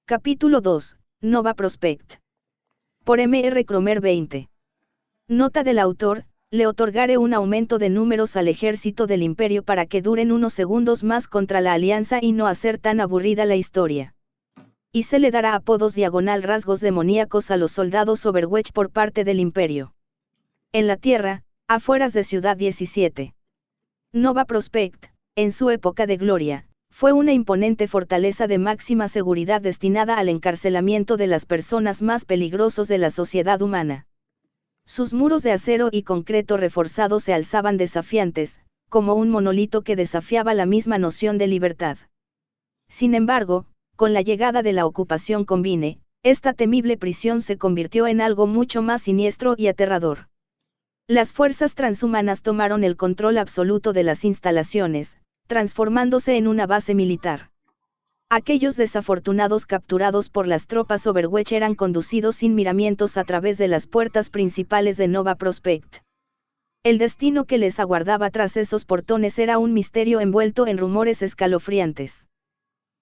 Capítulo 2, Nova Prospect. Por M.R. Cromer 20. Nota del autor: le otorgaré un aumento de números al ejército del Imperio para que duren unos segundos más contra la Alianza y no hacer tan aburrida la historia. Y se le dará apodos diagonal rasgos demoníacos a los soldados Overwatch por parte del Imperio. En la Tierra, afueras de Ciudad 17. Nova Prospect, en su época de gloria, fue una imponente fortaleza de máxima seguridad destinada al encarcelamiento de las personas más peligrosos de la sociedad humana. Sus muros de acero y concreto reforzado se alzaban desafiantes, como un monolito que desafiaba la misma noción de libertad. Sin embargo, con la llegada de la ocupación Combine, esta temible prisión se convirtió en algo mucho más siniestro y aterrador. Las fuerzas transhumanas tomaron el control absoluto de las instalaciones, transformándose en una base militar. Aquellos desafortunados capturados por las tropas Overwatch eran conducidos sin miramientos a través de las puertas principales de Nova Prospect. El destino que les aguardaba tras esos portones era un misterio envuelto en rumores escalofriantes.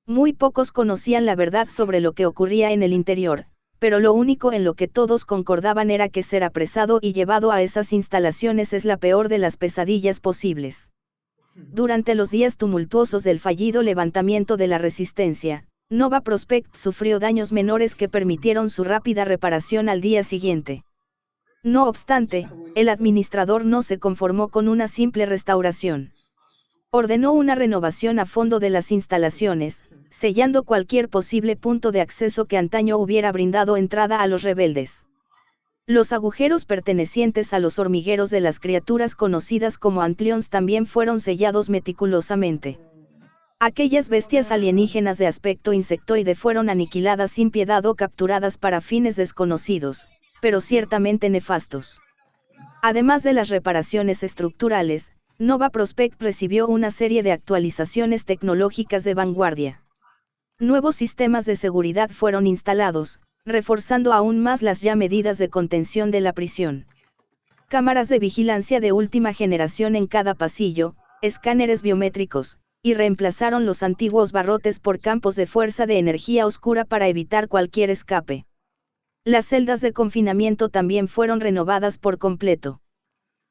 Muy pocos conocían la verdad sobre lo que ocurría en el interior, pero lo único en lo que todos concordaban era que ser apresado y llevado a esas instalaciones es la peor de las pesadillas posibles. Durante los días tumultuosos del fallido levantamiento de la resistencia, Nova Prospect sufrió daños menores que permitieron su rápida reparación al día siguiente. No obstante, el administrador no se conformó con una simple restauración. Ordenó una renovación a fondo de las instalaciones, sellando cualquier posible punto de acceso que antaño hubiera brindado entrada a los rebeldes. Los agujeros pertenecientes a los hormigueros de las criaturas conocidas como Antlions también fueron sellados meticulosamente. Aquellas bestias alienígenas de aspecto insectoide fueron aniquiladas sin piedad o capturadas para fines desconocidos, pero ciertamente nefastos. Además de las reparaciones estructurales, Nova Prospect recibió una serie de actualizaciones tecnológicas de vanguardia. Nuevos sistemas de seguridad fueron instalados, reforzando aún más las ya medidas de contención de la prisión. Cámaras de vigilancia de última generación en cada pasillo, escáneres biométricos, y reemplazaron los antiguos barrotes por campos de fuerza de energía oscura para evitar cualquier escape. Las celdas de confinamiento también fueron renovadas por completo.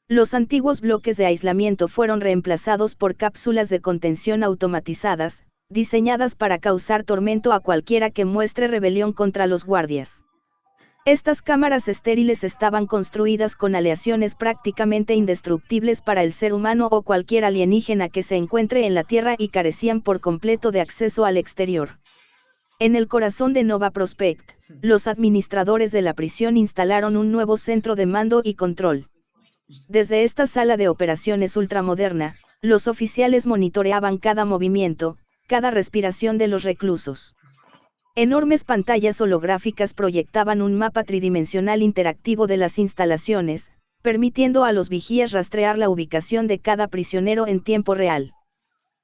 Los antiguos bloques de aislamiento fueron reemplazados por cápsulas de contención automatizadas, diseñadas para causar tormento a cualquiera que muestre rebelión contra los guardias. Estas cámaras estériles estaban construidas con aleaciones prácticamente indestructibles para el ser humano o cualquier alienígena que se encuentre en la Tierra y carecían por completo de acceso al exterior. En el corazón de Nova Prospect, los administradores de la prisión instalaron un nuevo centro de mando y control. Desde esta sala de operaciones ultramoderna, los oficiales monitoreaban cada movimiento, cada respiración de los reclusos. Enormes pantallas holográficas proyectaban un mapa tridimensional interactivo de las instalaciones, permitiendo a los vigías rastrear la ubicación de cada prisionero en tiempo real.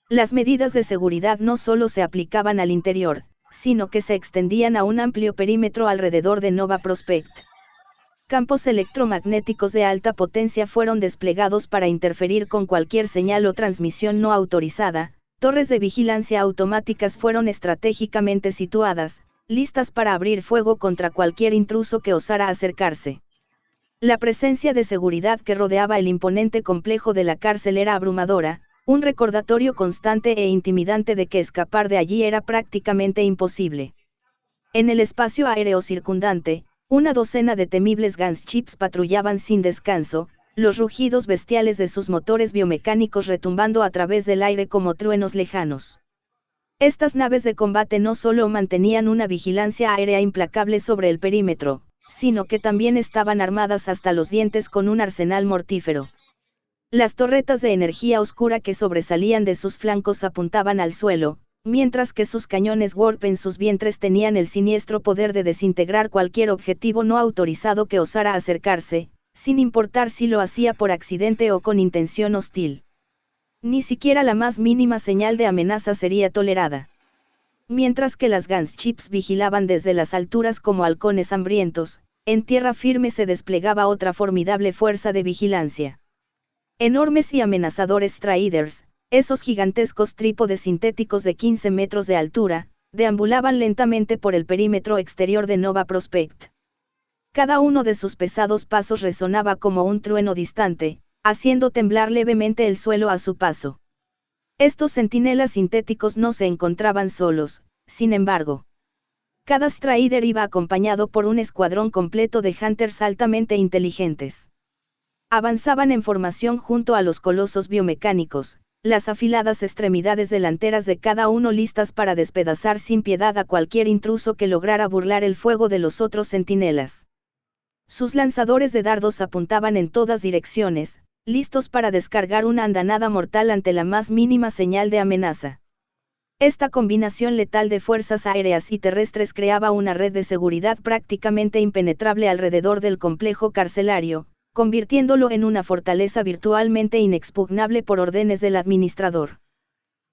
Las medidas de seguridad no solo se aplicaban al interior, sino que se extendían a un amplio perímetro alrededor de Nova Prospect. Campos electromagnéticos de alta potencia fueron desplegados para interferir con cualquier señal o transmisión no autorizada. Torres de vigilancia automáticas fueron estratégicamente situadas, listas para abrir fuego contra cualquier intruso que osara acercarse. La presencia de seguridad que rodeaba el imponente complejo de la cárcel era abrumadora, un recordatorio constante e intimidante de que escapar de allí era prácticamente imposible. En el espacio aéreo circundante, una docena de temibles gunships patrullaban sin descanso, los rugidos bestiales de sus motores biomecánicos retumbando a través del aire como truenos lejanos. Estas naves de combate no solo mantenían una vigilancia aérea implacable sobre el perímetro, sino que también estaban armadas hasta los dientes con un arsenal mortífero. Las torretas de energía oscura que sobresalían de sus flancos apuntaban al suelo, mientras que sus cañones Warp en sus vientres tenían el siniestro poder de desintegrar cualquier objetivo no autorizado que osara acercarse, sin importar si lo hacía por accidente o con intención hostil. Ni siquiera la más mínima señal de amenaza sería tolerada. Mientras que las gunships vigilaban desde las alturas como halcones hambrientos, en tierra firme se desplegaba otra formidable fuerza de vigilancia. Enormes y amenazadores Striders, esos gigantescos trípodes sintéticos de 15 metros de altura, deambulaban lentamente por el perímetro exterior de Nova Prospekt. Cada uno de sus pesados pasos resonaba como un trueno distante, haciendo temblar levemente el suelo a su paso. Estos centinelas sintéticos no se encontraban solos, sin embargo. Cada Strider iba acompañado por un escuadrón completo de hunters altamente inteligentes. Avanzaban en formación junto a los colosos biomecánicos, las afiladas extremidades delanteras de cada uno listas para despedazar sin piedad a cualquier intruso que lograra burlar el fuego de los otros centinelas. Sus lanzadores de dardos apuntaban en todas direcciones, listos para descargar una andanada mortal ante la más mínima señal de amenaza. Esta combinación letal de fuerzas aéreas y terrestres creaba una red de seguridad prácticamente impenetrable alrededor del complejo carcelario, convirtiéndolo en una fortaleza virtualmente inexpugnable por órdenes del administrador.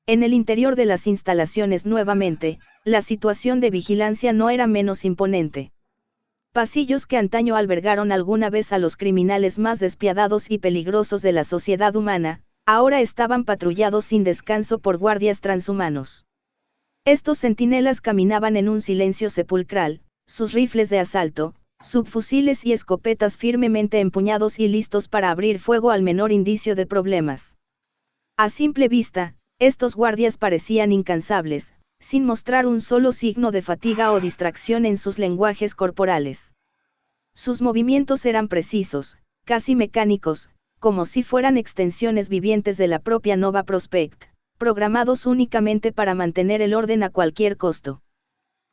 En el interior de las instalaciones nuevamente, la situación de vigilancia no era menos imponente. Pasillos que antaño albergaron alguna vez a los criminales más despiadados y peligrosos de la sociedad humana, ahora estaban patrullados sin descanso por guardias transhumanos. Estos centinelas caminaban en un silencio sepulcral, sus rifles de asalto, subfusiles y escopetas firmemente empuñados y listos para abrir fuego al menor indicio de problemas. A simple vista, estos guardias parecían incansables, sin mostrar un solo signo de fatiga o distracción en sus lenguajes corporales. Sus movimientos eran precisos, casi mecánicos, como si fueran extensiones vivientes de la propia Nova Prospekt, programados únicamente para mantener el orden a cualquier costo.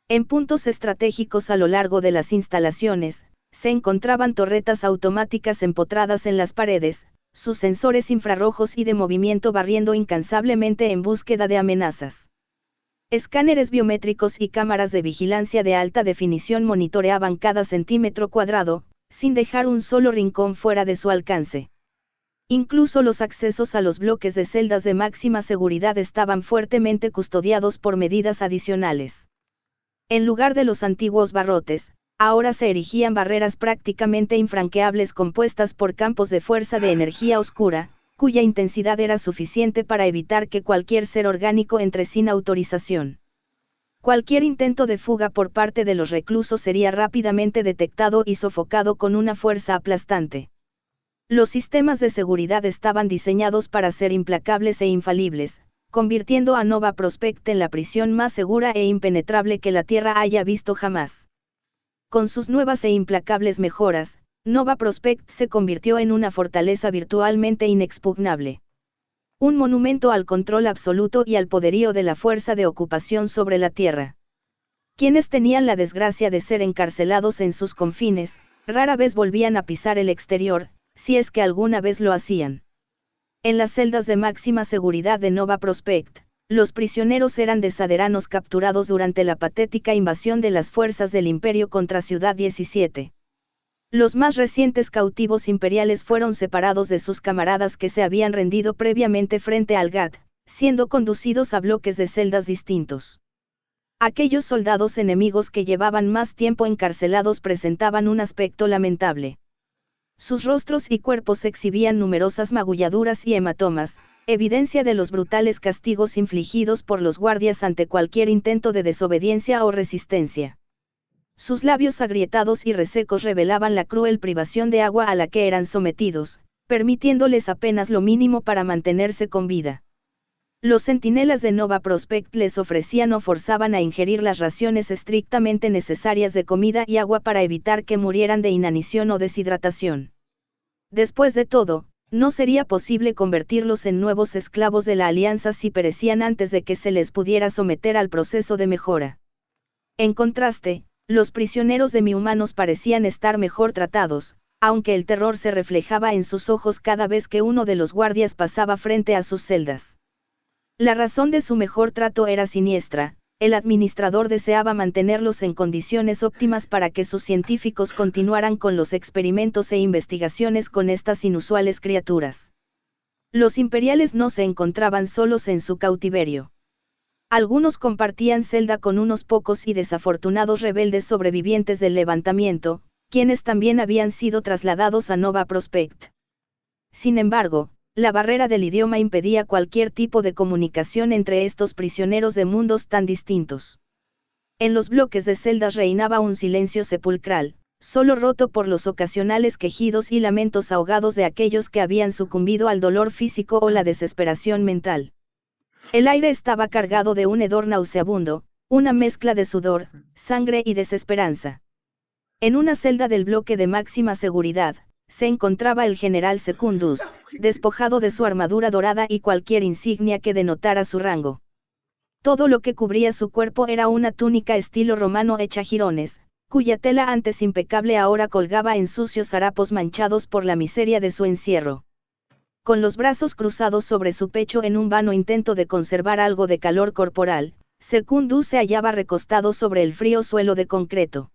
En puntos estratégicos a lo largo de las instalaciones, se encontraban torretas automáticas empotradas en las paredes, sus sensores infrarrojos y de movimiento barriendo incansablemente en búsqueda de amenazas. Escáneres biométricos y cámaras de vigilancia de alta definición monitoreaban cada centímetro cuadrado, sin dejar un solo rincón fuera de su alcance. Incluso los accesos a los bloques de celdas de máxima seguridad estaban fuertemente custodiados por medidas adicionales. En lugar de los antiguos barrotes, ahora se erigían barreras prácticamente infranqueables compuestas por campos de fuerza de energía oscura, cuya intensidad era suficiente para evitar que cualquier ser orgánico entre sin autorización. Cualquier intento de fuga por parte de los reclusos sería rápidamente detectado y sofocado con una fuerza aplastante. Los sistemas de seguridad estaban diseñados para ser implacables e infalibles, convirtiendo a Nova Prospekt en la prisión más segura e impenetrable que la Tierra haya visto jamás. Con sus nuevas e implacables mejoras, Nova Prospekt se convirtió en una fortaleza virtualmente inexpugnable. Un monumento al control absoluto y al poderío de la fuerza de ocupación sobre la Tierra. Quienes tenían la desgracia de ser encarcelados en sus confines, rara vez volvían a pisar el exterior, si es que alguna vez lo hacían. En las celdas de máxima seguridad de Nova Prospekt, los prisioneros eran desaderanos capturados durante la patética invasión de las fuerzas del Imperio contra Ciudad 17. Los más recientes cautivos imperiales fueron separados de sus camaradas que se habían rendido previamente frente al GAT, siendo conducidos a bloques de celdas distintos. Aquellos soldados enemigos que llevaban más tiempo encarcelados presentaban un aspecto lamentable. Sus rostros y cuerpos exhibían numerosas magulladuras y hematomas, evidencia de los brutales castigos infligidos por los guardias ante cualquier intento de desobediencia o resistencia. Sus labios agrietados y resecos revelaban la cruel privación de agua a la que eran sometidos, permitiéndoles apenas lo mínimo para mantenerse con vida. Los centinelas de Nova Prospekt les ofrecían o forzaban a ingerir las raciones estrictamente necesarias de comida y agua para evitar que murieran de inanición o deshidratación. Después de todo, no sería posible convertirlos en nuevos esclavos de la Alianza si perecían antes de que se les pudiera someter al proceso de mejora. En contraste, los prisioneros demi-humanos parecían estar mejor tratados, aunque el terror se reflejaba en sus ojos cada vez que uno de los guardias pasaba frente a sus celdas. La razón de su mejor trato era siniestra: el administrador deseaba mantenerlos en condiciones óptimas para que sus científicos continuaran con los experimentos e investigaciones con estas inusuales criaturas. Los imperiales no se encontraban solos en su cautiverio. Algunos compartían celda con unos pocos y desafortunados rebeldes sobrevivientes del levantamiento, quienes también habían sido trasladados a Nova Prospekt. Sin embargo, la barrera del idioma impedía cualquier tipo de comunicación entre estos prisioneros de mundos tan distintos. En los bloques de celdas reinaba un silencio sepulcral, solo roto por los ocasionales quejidos y lamentos ahogados de aquellos que habían sucumbido al dolor físico o la desesperación mental. El aire estaba cargado de un hedor nauseabundo, una mezcla de sudor, sangre y desesperanza. En una celda del bloque de máxima seguridad, se encontraba el general Secundus, despojado de su armadura dorada y cualquier insignia que denotara su rango. Todo lo que cubría su cuerpo era una túnica estilo romano hecha jirones, cuya tela antes impecable ahora colgaba en sucios harapos manchados por la miseria de su encierro. Con los brazos cruzados sobre su pecho en un vano intento de conservar algo de calor corporal, Secundus se hallaba recostado sobre el frío suelo de concreto.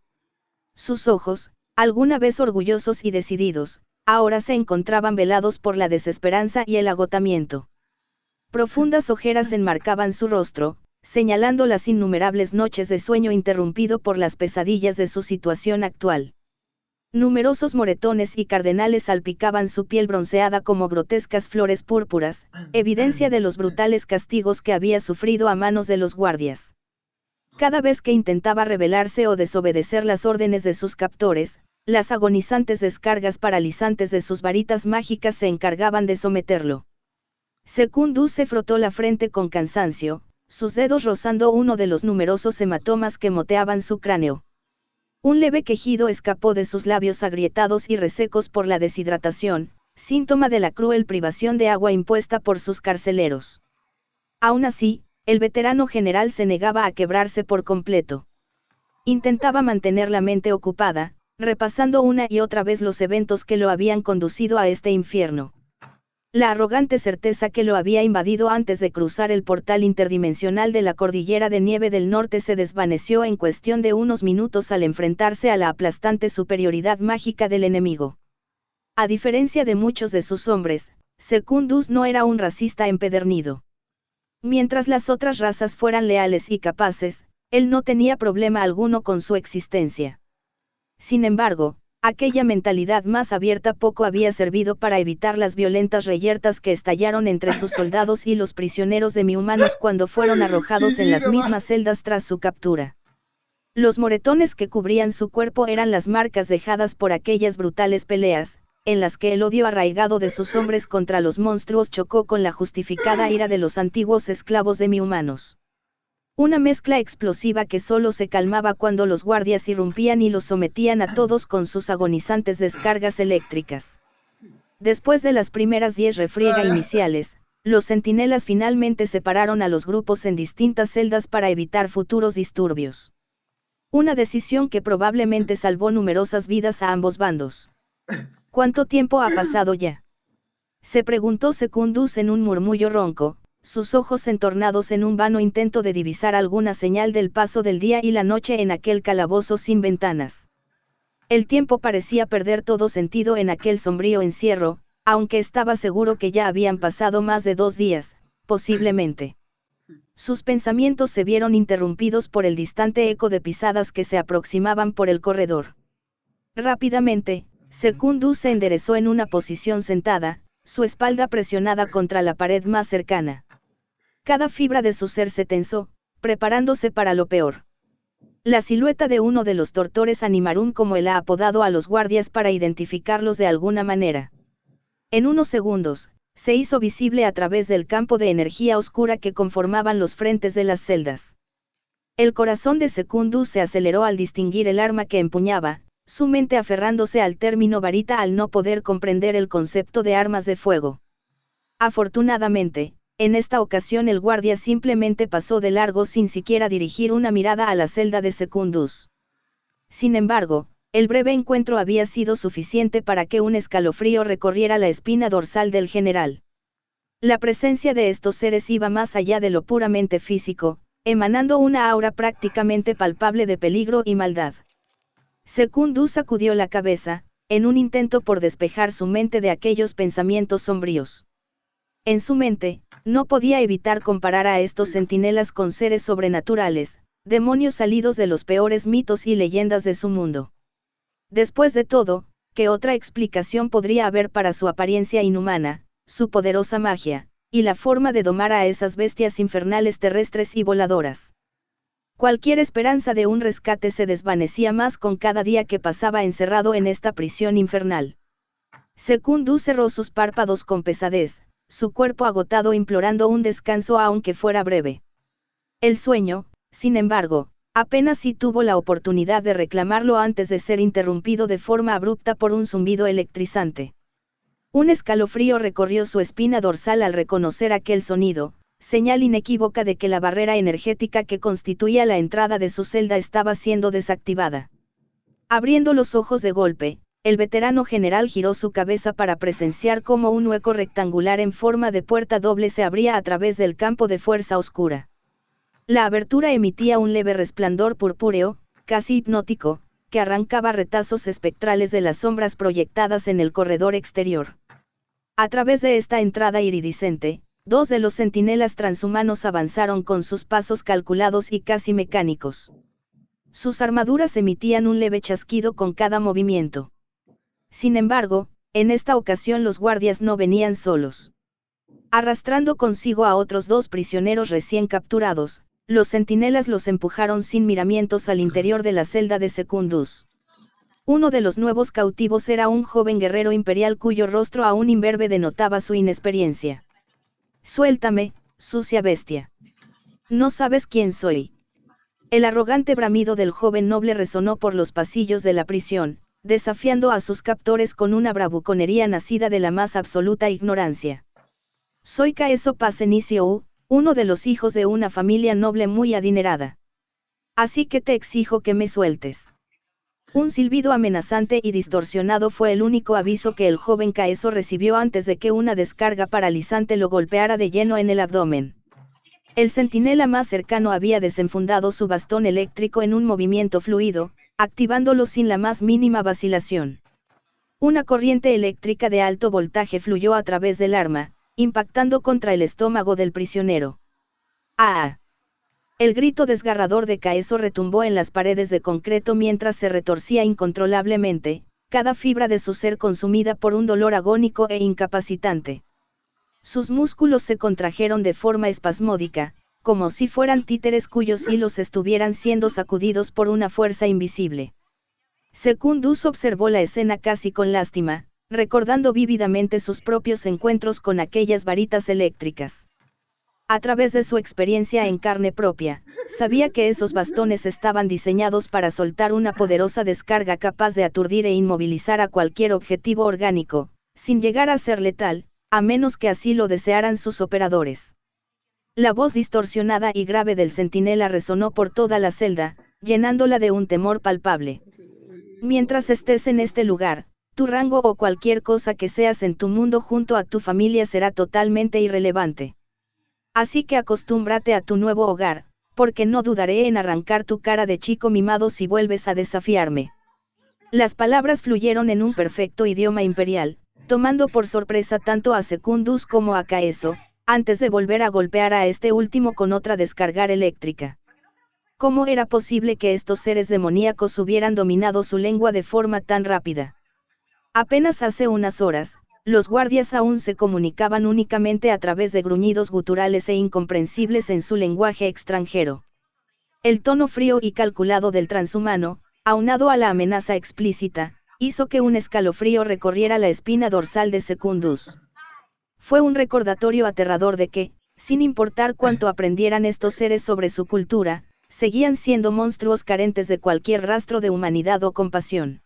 Sus ojos, alguna vez orgullosos y decididos, ahora se encontraban velados por la desesperanza y el agotamiento. Profundas ojeras enmarcaban su rostro, señalando las innumerables noches de sueño interrumpido por las pesadillas de su situación actual. Numerosos moretones y cardenales salpicaban su piel bronceada como grotescas flores púrpuras, evidencia de los brutales castigos que había sufrido a manos de los guardias. Cada vez que intentaba rebelarse o desobedecer las órdenes de sus captores, las agonizantes descargas paralizantes de sus varitas mágicas se encargaban de someterlo. Secundus se frotó la frente con cansancio, sus dedos rozando uno de los numerosos hematomas que moteaban su cráneo. Un leve quejido escapó de sus labios agrietados y resecos por la deshidratación, síntoma de la cruel privación de agua impuesta por sus carceleros. Aún así, el veterano general se negaba a quebrarse por completo. Intentaba mantener la mente ocupada, repasando una y otra vez los eventos que lo habían conducido a este infierno. La arrogante certeza que lo había invadido antes de cruzar el portal interdimensional de la cordillera de nieve del norte se desvaneció en cuestión de unos minutos al enfrentarse a la aplastante superioridad mágica del enemigo. A diferencia de muchos de sus hombres, Secundus no era un racista empedernido. Mientras las otras razas fueran leales y capaces, él no tenía problema alguno con su existencia. Sin embargo, aquella mentalidad más abierta poco había servido para evitar las violentas reyertas que estallaron entre sus soldados y los prisioneros demi-humanos cuando fueron arrojados en las mismas celdas tras su captura. Los moretones que cubrían su cuerpo eran las marcas dejadas por aquellas brutales peleas, en las que el odio arraigado de sus hombres contra los monstruos chocó con la justificada ira de los antiguos esclavos demi-humanos. Una mezcla explosiva que solo se calmaba cuando los guardias irrumpían y los sometían a todos con sus agonizantes descargas eléctricas. Después de las primeras 10 refriega iniciales, los centinelas finalmente separaron a los grupos en distintas celdas para evitar futuros disturbios. Una decisión que probablemente salvó numerosas vidas a ambos bandos. ¿Cuánto tiempo ha pasado ya?, se preguntó Secundus en un murmullo ronco, sus ojos entornados en un vano intento de divisar alguna señal del paso del día y la noche en aquel calabozo sin ventanas. El tiempo parecía perder todo sentido en aquel sombrío encierro, aunque estaba seguro que ya habían pasado más de 2 días, posiblemente. Sus pensamientos se vieron interrumpidos por el distante eco de pisadas que se aproximaban por el corredor. Rápidamente, Secundus se enderezó en una posición sentada, su espalda presionada contra la pared más cercana. Cada fibra de su ser se tensó, preparándose para lo peor. La silueta de uno de los tortores animarum, como él ha apodado a los guardias para identificarlos de alguna manera. En unos segundos, se hizo visible a través del campo de energía oscura que conformaban los frentes de las celdas. El corazón de Secundus se aceleró al distinguir el arma que empuñaba, su mente aferrándose al término varita al no poder comprender el concepto de armas de fuego. Afortunadamente, en esta ocasión el guardia simplemente pasó de largo sin siquiera dirigir una mirada a la celda de Secundus. Sin embargo, el breve encuentro había sido suficiente para que un escalofrío recorriera la espina dorsal del general. La presencia de estos seres iba más allá de lo puramente físico, emanando una aura prácticamente palpable de peligro y maldad. Secundus sacudió la cabeza, en un intento por despejar su mente de aquellos pensamientos sombríos. En su mente, no podía evitar comparar a estos centinelas con seres sobrenaturales, demonios salidos de los peores mitos y leyendas de su mundo. Después de todo, ¿qué otra explicación podría haber para su apariencia inhumana, su poderosa magia, y la forma de domar a esas bestias infernales terrestres y voladoras? Cualquier esperanza de un rescate se desvanecía más con cada día que pasaba encerrado en esta prisión infernal. Secundus cerró sus párpados con pesadez, su cuerpo agotado implorando un descanso aunque fuera breve. El sueño, sin embargo, apenas si tuvo la oportunidad de reclamarlo antes de ser interrumpido de forma abrupta por un zumbido electrizante. Un escalofrío recorrió su espina dorsal al reconocer aquel sonido, señal inequívoca de que la barrera energética que constituía la entrada de su celda estaba siendo desactivada. Abriendo los ojos de golpe, el veterano general giró su cabeza para presenciar cómo un hueco rectangular en forma de puerta doble se abría a través del campo de fuerza oscura. La abertura emitía un leve resplandor purpúreo, casi hipnótico, que arrancaba retazos espectrales de las sombras proyectadas en el corredor exterior. A través de esta entrada iridiscente, dos de los centinelas transhumanos avanzaron con sus pasos calculados y casi mecánicos. Sus armaduras emitían un leve chasquido con cada movimiento. Sin embargo, en esta ocasión los guardias no venían solos. Arrastrando consigo a otros dos prisioneros recién capturados, los centinelas los empujaron sin miramientos al interior de la celda de Secundus. Uno de los nuevos cautivos era un joven guerrero imperial cuyo rostro aún imberbe denotaba su inexperiencia. «Suéltame, sucia bestia. No sabes quién soy». El arrogante bramido del joven noble resonó por los pasillos de la prisión, desafiando a sus captores con una bravuconería nacida de la más absoluta ignorancia. «Soy Caeso Pasenicio, uno de los hijos de una familia noble muy adinerada. Así que te exijo que me sueltes». Un silbido amenazante y distorsionado fue el único aviso que el joven Caeso recibió antes de que una descarga paralizante lo golpeara de lleno en el abdomen. El centinela más cercano había desenfundado su bastón eléctrico en un movimiento fluido, activándolo sin la más mínima vacilación. Una corriente eléctrica de alto voltaje fluyó a través del arma, impactando contra el estómago del prisionero. ¡Ah! El grito desgarrador de Caeso retumbó en las paredes de concreto mientras se retorcía incontrolablemente, cada fibra de su ser consumida por un dolor agónico e incapacitante. Sus músculos se contrajeron de forma espasmódica, como si fueran títeres cuyos hilos estuvieran siendo sacudidos por una fuerza invisible. Secundus observó la escena casi con lástima, recordando vívidamente sus propios encuentros con aquellas varitas eléctricas. A través de su experiencia en carne propia, sabía que esos bastones estaban diseñados para soltar una poderosa descarga capaz de aturdir e inmovilizar a cualquier objetivo orgánico, sin llegar a ser letal, a menos que así lo desearan sus operadores. La voz distorsionada y grave del centinela resonó por toda la celda, llenándola de un temor palpable. Mientras estés en este lugar, tu rango o cualquier cosa que seas en tu mundo junto a tu familia será totalmente irrelevante. Así que acostúmbrate a tu nuevo hogar, porque no dudaré en arrancar tu cara de chico mimado si vuelves a desafiarme. Las palabras fluyeron en un perfecto idioma imperial, tomando por sorpresa tanto a Secundus como a Caeso, antes de volver a golpear a este último con otra descarga eléctrica. ¿Cómo era posible que estos seres demoníacos hubieran dominado su lengua de forma tan rápida? Apenas hace unas horas, los guardias aún se comunicaban únicamente a través de gruñidos guturales e incomprensibles en su lenguaje extranjero. El tono frío y calculado del transhumano, aunado a la amenaza explícita, hizo que un escalofrío recorriera la espina dorsal de Secundus. Fue un recordatorio aterrador de que, sin importar cuánto aprendieran estos seres sobre su cultura, seguían siendo monstruos carentes de cualquier rastro de humanidad o compasión.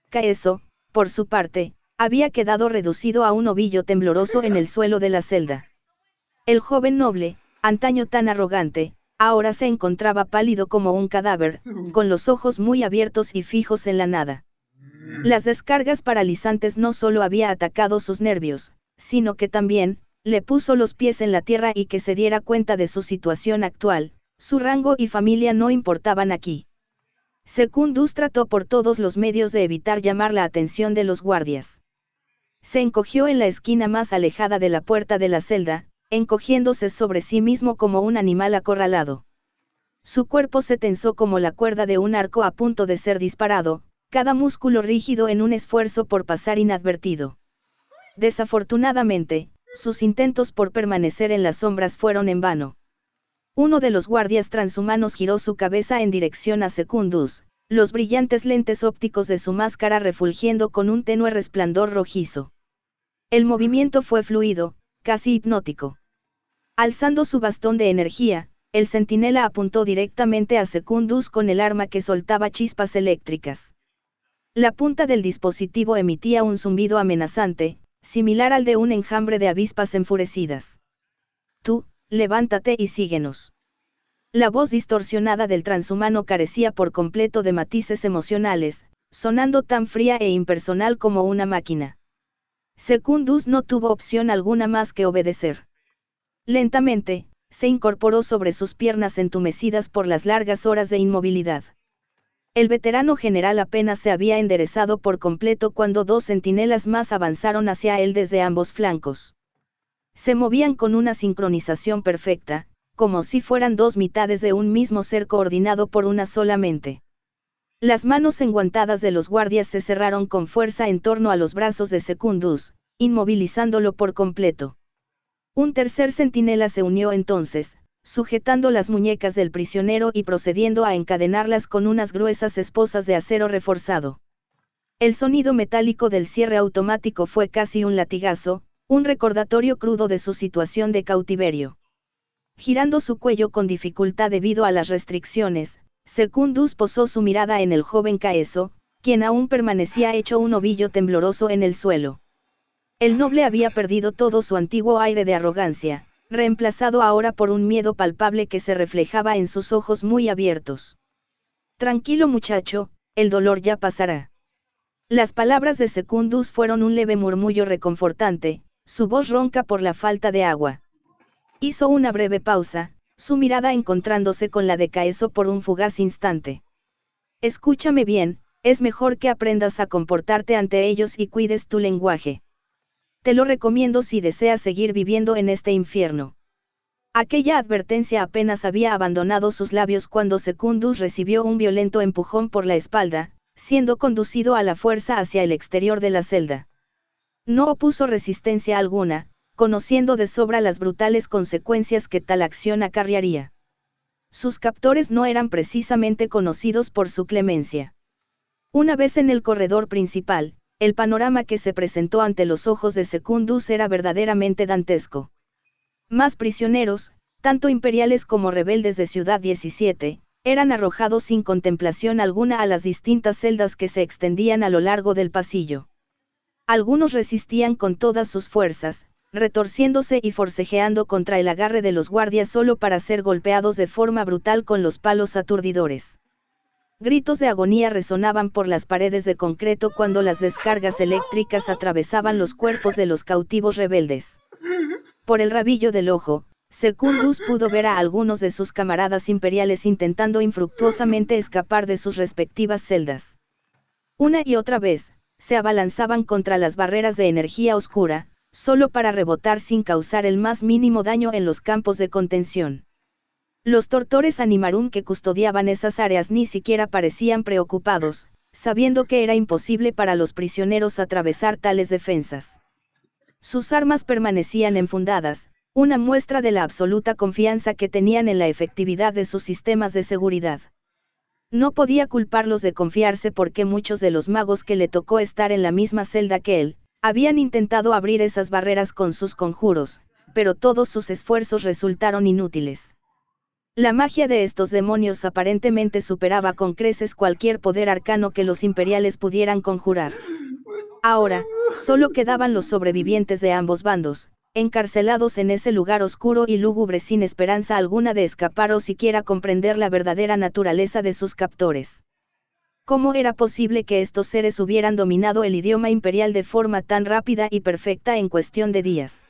Caeso, por su parte, había quedado reducido a un ovillo tembloroso en el suelo de la celda. El joven noble, antaño tan arrogante, ahora se encontraba pálido como un cadáver, con los ojos muy abiertos y fijos en la nada. Las descargas paralizantes no solo había atacado sus nervios, sino que también, le puso los pies en la tierra y que se diera cuenta de su situación actual, su rango y familia no importaban aquí. Secundus trató por todos los medios de evitar llamar la atención de los guardias. Se encogió en la esquina más alejada de la puerta de la celda, encogiéndose sobre sí mismo como un animal acorralado. Su cuerpo se tensó como la cuerda de un arco a punto de ser disparado, cada músculo rígido en un esfuerzo por pasar inadvertido. Desafortunadamente, sus intentos por permanecer en las sombras fueron en vano. Uno de los guardias transhumanos giró su cabeza en dirección a Secundus, los brillantes lentes ópticos de su máscara refulgiendo con un tenue resplandor rojizo. El movimiento fue fluido, casi hipnótico. Alzando su bastón de energía, el centinela apuntó directamente a Secundus con el arma que soltaba chispas eléctricas. La punta del dispositivo emitía un zumbido amenazante, similar al de un enjambre de avispas enfurecidas. Tú, levántate y síguenos. La voz distorsionada del transhumano carecía por completo de matices emocionales, sonando tan fría e impersonal como una máquina. Secundus no tuvo opción alguna más que obedecer. Lentamente, se incorporó sobre sus piernas entumecidas por las largas horas de inmovilidad. El veterano general apenas se había enderezado por completo cuando dos centinelas más avanzaron hacia él desde ambos flancos. Se movían con una sincronización perfecta, como si fueran dos mitades de un mismo ser coordinado por una sola mente. Las manos enguantadas de los guardias se cerraron con fuerza en torno a los brazos de Secundus, inmovilizándolo por completo. Un tercer centinela se unió entonces, sujetando las muñecas del prisionero y procediendo a encadenarlas con unas gruesas esposas de acero reforzado. El sonido metálico del cierre automático fue casi un latigazo, un recordatorio crudo de su situación de cautiverio. Girando su cuello con dificultad debido a las restricciones, Secundus posó su mirada en el joven Caeso, quien aún permanecía hecho un ovillo tembloroso en el suelo. El noble había perdido todo su antiguo aire de arrogancia, reemplazado ahora por un miedo palpable que se reflejaba en sus ojos muy abiertos. Tranquilo muchacho, el dolor ya pasará. Las palabras de Secundus fueron un leve murmullo reconfortante, su voz ronca por la falta de agua. Hizo una breve pausa, su mirada encontrándose con la de Caeso por un fugaz instante. Escúchame bien, es mejor que aprendas a comportarte ante ellos y cuides tu lenguaje. Te lo recomiendo si deseas seguir viviendo en este infierno. Aquella advertencia apenas había abandonado sus labios cuando Secundus recibió un violento empujón por la espalda, siendo conducido a la fuerza hacia el exterior de la celda. No opuso resistencia alguna, conociendo de sobra las brutales consecuencias que tal acción acarrearía. Sus captores no eran precisamente conocidos por su clemencia. Una vez en el corredor principal, el panorama que se presentó ante los ojos de Secundus era verdaderamente dantesco. Más prisioneros, tanto imperiales como rebeldes de Ciudad 17, eran arrojados sin contemplación alguna a las distintas celdas que se extendían a lo largo del pasillo. Algunos resistían con todas sus fuerzas, retorciéndose y forcejeando contra el agarre de los guardias solo para ser golpeados de forma brutal con los palos aturdidores. Gritos de agonía resonaban por las paredes de concreto cuando las descargas eléctricas atravesaban los cuerpos de los cautivos rebeldes. Por el rabillo del ojo, Secundus pudo ver a algunos de sus camaradas imperiales intentando infructuosamente escapar de sus respectivas celdas. Una y otra vez, se abalanzaban contra las barreras de energía oscura, solo para rebotar sin causar el más mínimo daño en los campos de contención. Los tortores Animarum que custodiaban esas áreas ni siquiera parecían preocupados, sabiendo que era imposible para los prisioneros atravesar tales defensas. Sus armas permanecían enfundadas, una muestra de la absoluta confianza que tenían en la efectividad de sus sistemas de seguridad. No podía culparlos de confiarse porque muchos de los magos que le tocó estar en la misma celda que él, habían intentado abrir esas barreras con sus conjuros, pero todos sus esfuerzos resultaron inútiles. La magia de estos demonios aparentemente superaba con creces cualquier poder arcano que los imperiales pudieran conjurar. Ahora, solo quedaban los sobrevivientes de ambos bandos, encarcelados en ese lugar oscuro y lúgubre sin esperanza alguna de escapar o siquiera comprender la verdadera naturaleza de sus captores. ¿Cómo era posible que estos seres hubieran dominado el idioma imperial de forma tan rápida y perfecta en cuestión de días?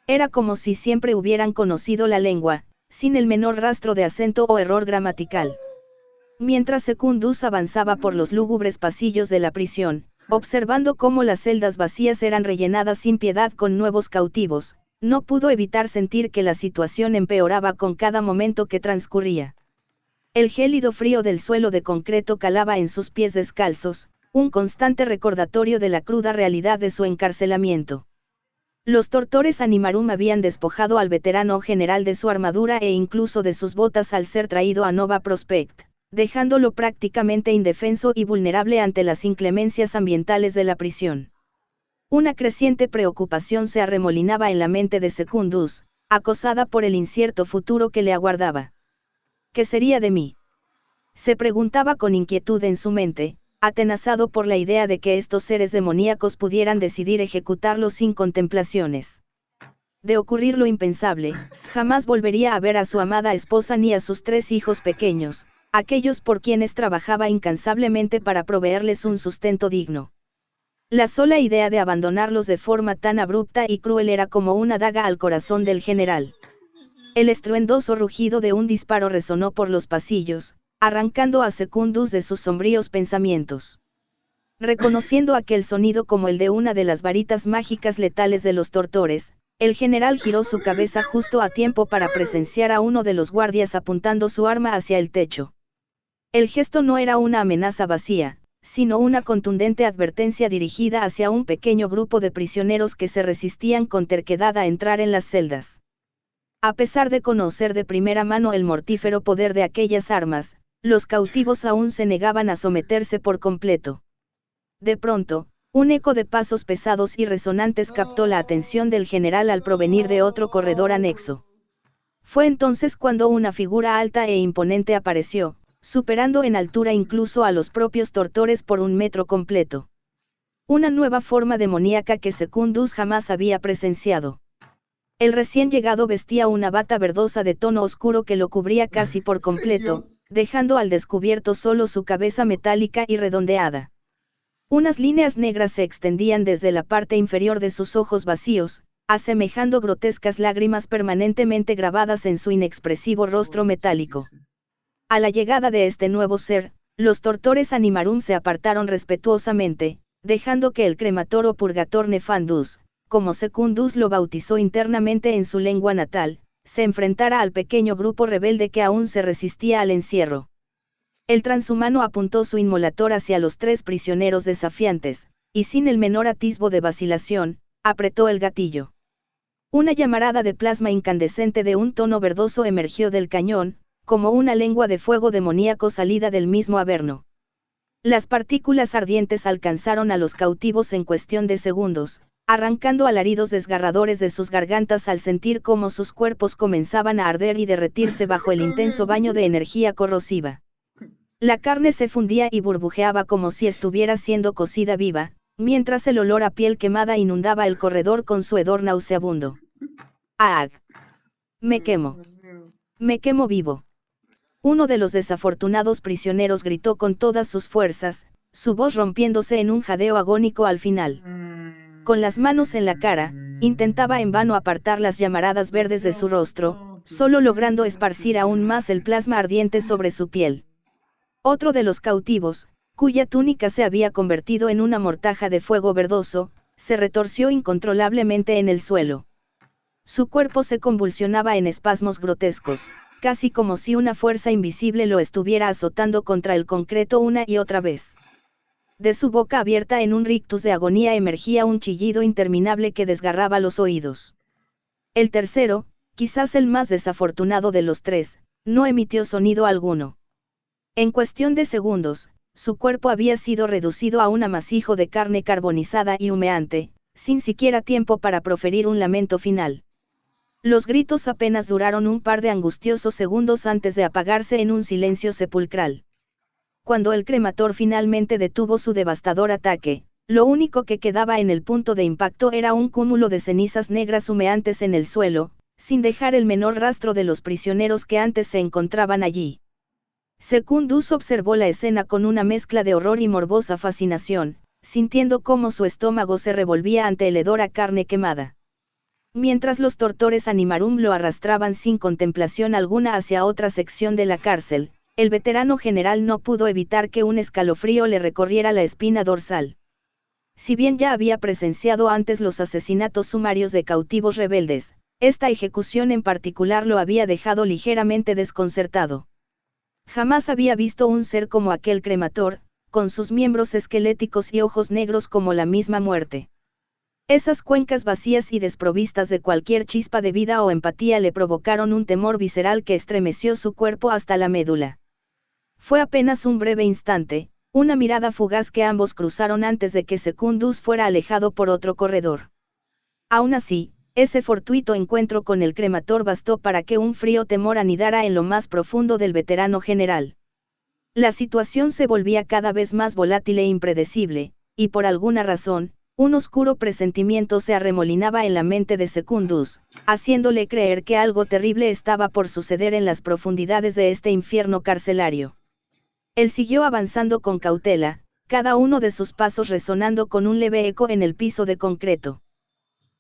Era como si siempre hubieran conocido la lengua, sin el menor rastro de acento o error gramatical. Mientras Secundus avanzaba por los lúgubres pasillos de la prisión, observando cómo las celdas vacías eran rellenadas sin piedad con nuevos cautivos, no pudo evitar sentir que la situación empeoraba con cada momento que transcurría. El gélido frío del suelo de concreto calaba en sus pies descalzos, un constante recordatorio de la cruda realidad de su encarcelamiento. Los tortores Animarum habían despojado al veterano general de su armadura e incluso de sus botas al ser traído a Nova Prospekt, dejándolo prácticamente indefenso y vulnerable ante las inclemencias ambientales de la prisión. Una creciente preocupación se arremolinaba en la mente de Secundus, acosada por el incierto futuro que le aguardaba. ¿Qué sería de mí? Se preguntaba con inquietud en su mente, atenazado por la idea de que estos seres demoníacos pudieran decidir ejecutarlo sin contemplaciones. De ocurrir lo impensable, jamás volvería a ver a su amada esposa ni a sus 3 hijos pequeños, aquellos por quienes trabajaba incansablemente para proveerles un sustento digno. La sola idea de abandonarlos de forma tan abrupta y cruel era como una daga al corazón del general. El estruendoso rugido de un disparo resonó por los pasillos, arrancando a Secundus de sus sombríos pensamientos. Reconociendo aquel sonido como el de una de las varitas mágicas letales de los tortores, el general giró su cabeza justo a tiempo para presenciar a uno de los guardias apuntando su arma hacia el techo. El gesto no era una amenaza vacía, sino una contundente advertencia dirigida hacia un pequeño grupo de prisioneros que se resistían con terquedad a entrar en las celdas. A pesar de conocer de primera mano el mortífero poder de aquellas armas, los cautivos aún se negaban a someterse por completo. De pronto, un eco de pasos pesados y resonantes captó la atención del general al provenir de otro corredor anexo. Fue entonces cuando una figura alta e imponente apareció, superando en altura incluso a los propios tortores por 1 metro completo. Una nueva forma demoníaca que Secundus jamás había presenciado. El recién llegado vestía una bata verdosa de tono oscuro que lo cubría casi por completo, dejando al descubierto solo su cabeza metálica y redondeada. Unas líneas negras se extendían desde la parte inferior de sus ojos vacíos, asemejando grotescas lágrimas permanentemente grabadas en su inexpresivo rostro metálico. A la llegada de este nuevo ser, los tortores Animarum se apartaron respetuosamente, dejando que el cremator o purgator Nefandus, como Secundus lo bautizó internamente en su lengua natal, se enfrentara al pequeño grupo rebelde que aún se resistía al encierro. El transhumano apuntó su inmolator hacia los 3 prisioneros desafiantes, y sin el menor atisbo de vacilación, apretó el gatillo. Una llamarada de plasma incandescente de un tono verdoso emergió del cañón, como una lengua de fuego demoníaco salida del mismo averno. Las partículas ardientes alcanzaron a los cautivos en cuestión de segundos, arrancando alaridos desgarradores de sus gargantas al sentir cómo sus cuerpos comenzaban a arder y derretirse bajo el intenso baño de energía corrosiva. La carne se fundía y burbujeaba como si estuviera siendo cocida viva, mientras el olor a piel quemada inundaba el corredor con su hedor nauseabundo. ¡Ah! Me quemo. Me quemo vivo. Uno de los desafortunados prisioneros gritó con todas sus fuerzas, su voz rompiéndose en un jadeo agónico al final. Con las manos en la cara, intentaba en vano apartar las llamaradas verdes de su rostro, solo logrando esparcir aún más el plasma ardiente sobre su piel. Otro de los cautivos, cuya túnica se había convertido en una mortaja de fuego verdoso, se retorció incontrolablemente en el suelo. Su cuerpo se convulsionaba en espasmos grotescos, casi como si una fuerza invisible lo estuviera azotando contra el concreto una y otra vez. De su boca abierta en un rictus de agonía emergía un chillido interminable que desgarraba los oídos. El tercero, quizás el más desafortunado de los 3, no emitió sonido alguno. En cuestión de segundos, su cuerpo había sido reducido a un amasijo de carne carbonizada y humeante, sin siquiera tiempo para proferir un lamento final. Los gritos apenas duraron un par de angustiosos segundos antes de apagarse en un silencio sepulcral. Cuando el cremator finalmente detuvo su devastador ataque, lo único que quedaba en el punto de impacto era un cúmulo de cenizas negras humeantes en el suelo, sin dejar el menor rastro de los prisioneros que antes se encontraban allí. Secundus observó la escena con una mezcla de horror y morbosa fascinación, sintiendo cómo su estómago se revolvía ante el hedor a carne quemada. Mientras los tortores Animarum lo arrastraban sin contemplación alguna hacia otra sección de la cárcel, el veterano general no pudo evitar que un escalofrío le recorriera la espina dorsal. Si bien ya había presenciado antes los asesinatos sumarios de cautivos rebeldes, esta ejecución en particular lo había dejado ligeramente desconcertado. Jamás había visto un ser como aquel cremator, con sus miembros esqueléticos y ojos negros como la misma muerte. Esas cuencas vacías y desprovistas de cualquier chispa de vida o empatía le provocaron un temor visceral que estremeció su cuerpo hasta la médula. Fue apenas un breve instante, una mirada fugaz que ambos cruzaron antes de que Secundus fuera alejado por otro corredor. Aún así, ese fortuito encuentro con el cremator bastó para que un frío temor anidara en lo más profundo del veterano general. La situación se volvía cada vez más volátil e impredecible, y por alguna razón, un oscuro presentimiento se arremolinaba en la mente de Secundus, haciéndole creer que algo terrible estaba por suceder en las profundidades de este infierno carcelario. Él siguió avanzando con cautela, cada uno de sus pasos resonando con un leve eco en el piso de concreto.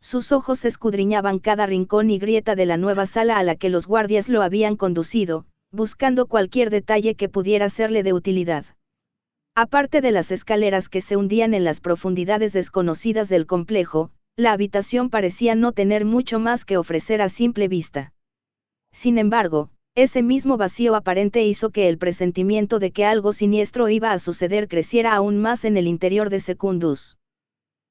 Sus ojos escudriñaban cada rincón y grieta de la nueva sala a la que los guardias lo habían conducido, buscando cualquier detalle que pudiera serle de utilidad. Aparte de las escaleras que se hundían en las profundidades desconocidas del complejo, la habitación parecía no tener mucho más que ofrecer a simple vista. Sin embargo, ese mismo vacío aparente hizo que el presentimiento de que algo siniestro iba a suceder creciera aún más en el interior de Secundus.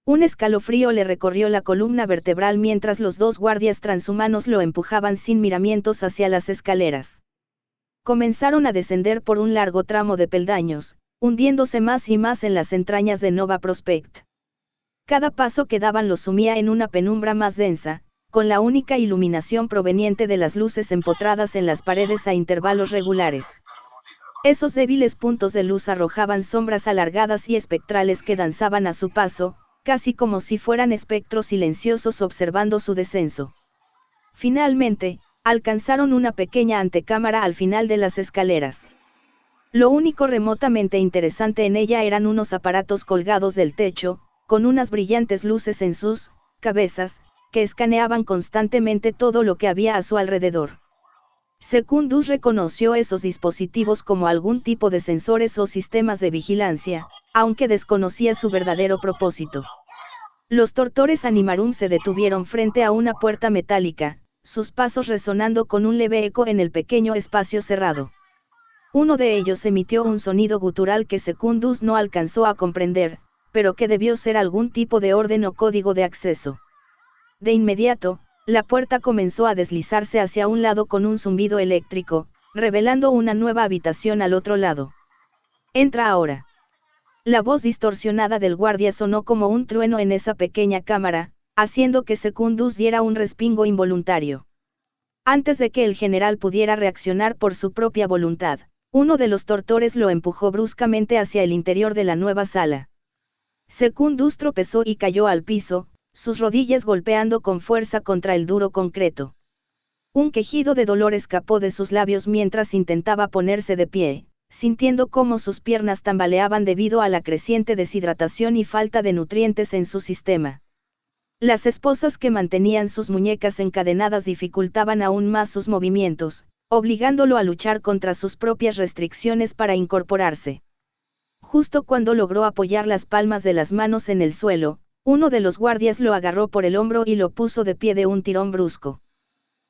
Un escalofrío le recorrió la columna vertebral mientras los dos guardias transhumanos lo empujaban sin miramientos hacia las escaleras. Comenzaron a descender por un largo tramo de peldaños, hundiéndose más y más en las entrañas de Nova Prospekt. Cada paso que daban los sumía en una penumbra más densa, con la única iluminación proveniente de las luces empotradas en las paredes a intervalos regulares. Esos débiles puntos de luz arrojaban sombras alargadas y espectrales que danzaban a su paso, casi como si fueran espectros silenciosos observando su descenso. Finalmente, alcanzaron una pequeña antecámara al final de las escaleras. Lo único remotamente interesante en ella eran unos aparatos colgados del techo, con unas brillantes luces en sus cabezas, que escaneaban constantemente todo lo que había a su alrededor. Secundus reconoció esos dispositivos como algún tipo de sensores o sistemas de vigilancia, aunque desconocía su verdadero propósito. Los tortores Animarum se detuvieron frente a una puerta metálica, sus pasos resonando con un leve eco en el pequeño espacio cerrado. Uno de ellos emitió un sonido gutural que Secundus no alcanzó a comprender, pero que debió ser algún tipo de orden o código de acceso. De inmediato, la puerta comenzó a deslizarse hacia un lado con un zumbido eléctrico, revelando una nueva habitación al otro lado. «Entra ahora». La voz distorsionada del guardia sonó como un trueno en esa pequeña cámara, haciendo que Secundus diera un respingo involuntario. Antes de que el general pudiera reaccionar por su propia voluntad, uno de los tortores lo empujó bruscamente hacia el interior de la nueva sala. Secundus tropezó y cayó al piso, sus rodillas golpeando con fuerza contra el duro concreto. Un quejido de dolor escapó de sus labios mientras intentaba ponerse de pie, sintiendo cómo sus piernas tambaleaban debido a la creciente deshidratación y falta de nutrientes en su sistema. Las esposas que mantenían sus muñecas encadenadas dificultaban aún más sus movimientos, obligándolo a luchar contra sus propias restricciones para incorporarse. Justo cuando logró apoyar las palmas de las manos en el suelo, uno de los guardias lo agarró por el hombro y lo puso de pie de un tirón brusco.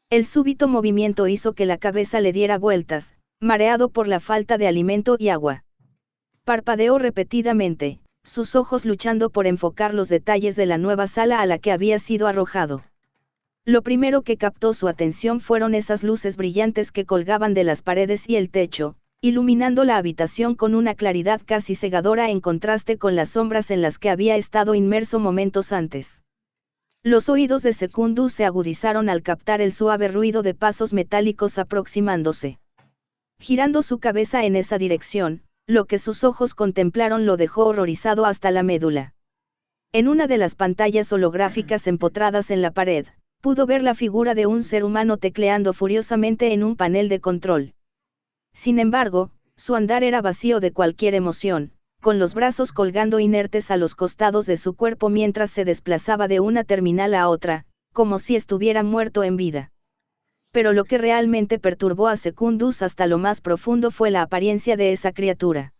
El súbito movimiento hizo que la cabeza le diera vueltas, mareado por la falta de alimento y agua. Parpadeó repetidamente, sus ojos luchando por enfocar los detalles de la nueva sala a la que había sido arrojado. Lo primero que captó su atención fueron esas luces brillantes que colgaban de las paredes y el techo, iluminando la habitación con una claridad casi cegadora en contraste con las sombras en las que había estado inmerso momentos antes. Los oídos de Secundus se agudizaron al captar el suave ruido de pasos metálicos aproximándose. Girando su cabeza en esa dirección, lo que sus ojos contemplaron lo dejó horrorizado hasta la médula. En una de las pantallas holográficas empotradas en la pared, pudo ver la figura de un ser humano tecleando furiosamente en un panel de control. Sin embargo, su andar era vacío de cualquier emoción, con los brazos colgando inertes a los costados de su cuerpo mientras se desplazaba de una terminal a otra, como si estuviera muerto en vida. Pero lo que realmente perturbó a Secundus hasta lo más profundo fue la apariencia de esa criatura.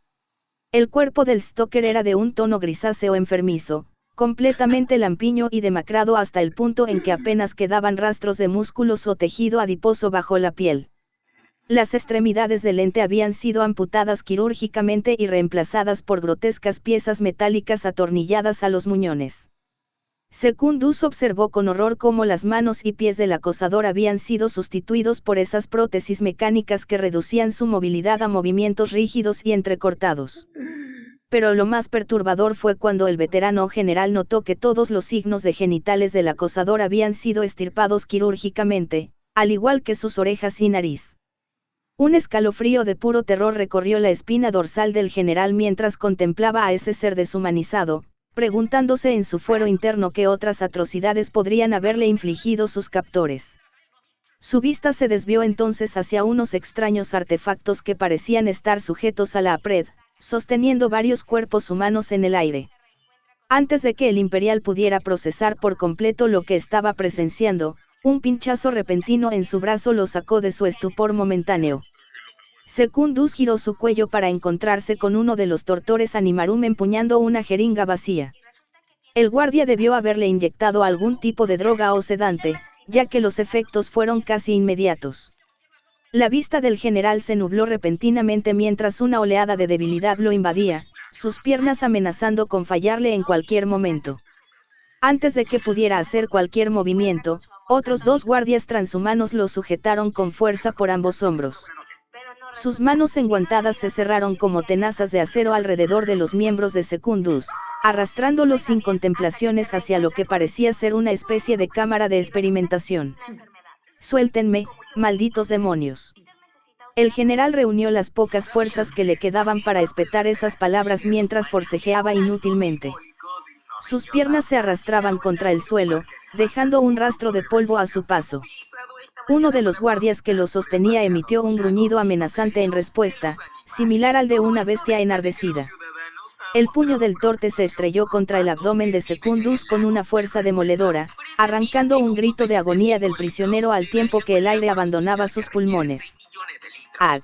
El cuerpo del Stalker era de un tono grisáceo enfermizo, completamente lampiño y demacrado hasta el punto en que apenas quedaban rastros de músculos o tejido adiposo bajo la piel. Las extremidades del ente habían sido amputadas quirúrgicamente y reemplazadas por grotescas piezas metálicas atornilladas a los muñones. Secundus observó con horror cómo las manos y pies del acosador habían sido sustituidos por esas prótesis mecánicas que reducían su movilidad a movimientos rígidos y entrecortados. Pero lo más perturbador fue cuando el veterano general notó que todos los signos de genitales del acosador habían sido extirpados quirúrgicamente, al igual que sus orejas y nariz. Un escalofrío de puro terror recorrió la espina dorsal del general mientras contemplaba a ese ser deshumanizado, preguntándose en su fuero interno qué otras atrocidades podrían haberle infligido sus captores. Su vista se desvió entonces hacia unos extraños artefactos que parecían estar sujetos a la pared, sosteniendo varios cuerpos humanos en el aire. Antes de que el imperial pudiera procesar por completo lo que estaba presenciando, un pinchazo repentino en su brazo lo sacó de su estupor momentáneo. Secundus giró su cuello para encontrarse con uno de los tortores Animarum empuñando una jeringa vacía. El guardia debió haberle inyectado algún tipo de droga o sedante, ya que los efectos fueron casi inmediatos. La vista del general se nubló repentinamente mientras una oleada de debilidad lo invadía, sus piernas amenazando con fallarle en cualquier momento. Antes de que pudiera hacer cualquier movimiento, otros 2 guardias transhumanos lo sujetaron con fuerza por ambos hombros. Sus manos enguantadas se cerraron como tenazas de acero alrededor de los miembros de Secundus, arrastrándolos sin contemplaciones hacia lo que parecía ser una especie de cámara de experimentación. «Suéltenme, malditos demonios». El general reunió las pocas fuerzas que le quedaban para espetar esas palabras mientras forcejeaba inútilmente. Sus piernas se arrastraban contra el suelo, dejando un rastro de polvo a su paso. Uno de los guardias que lo sostenía emitió un gruñido amenazante en respuesta, similar al de una bestia enardecida. El puño del torte se estrelló contra el abdomen de Secundus con una fuerza demoledora, arrancando un grito de agonía del prisionero al tiempo que el aire abandonaba sus pulmones. ¡Ag!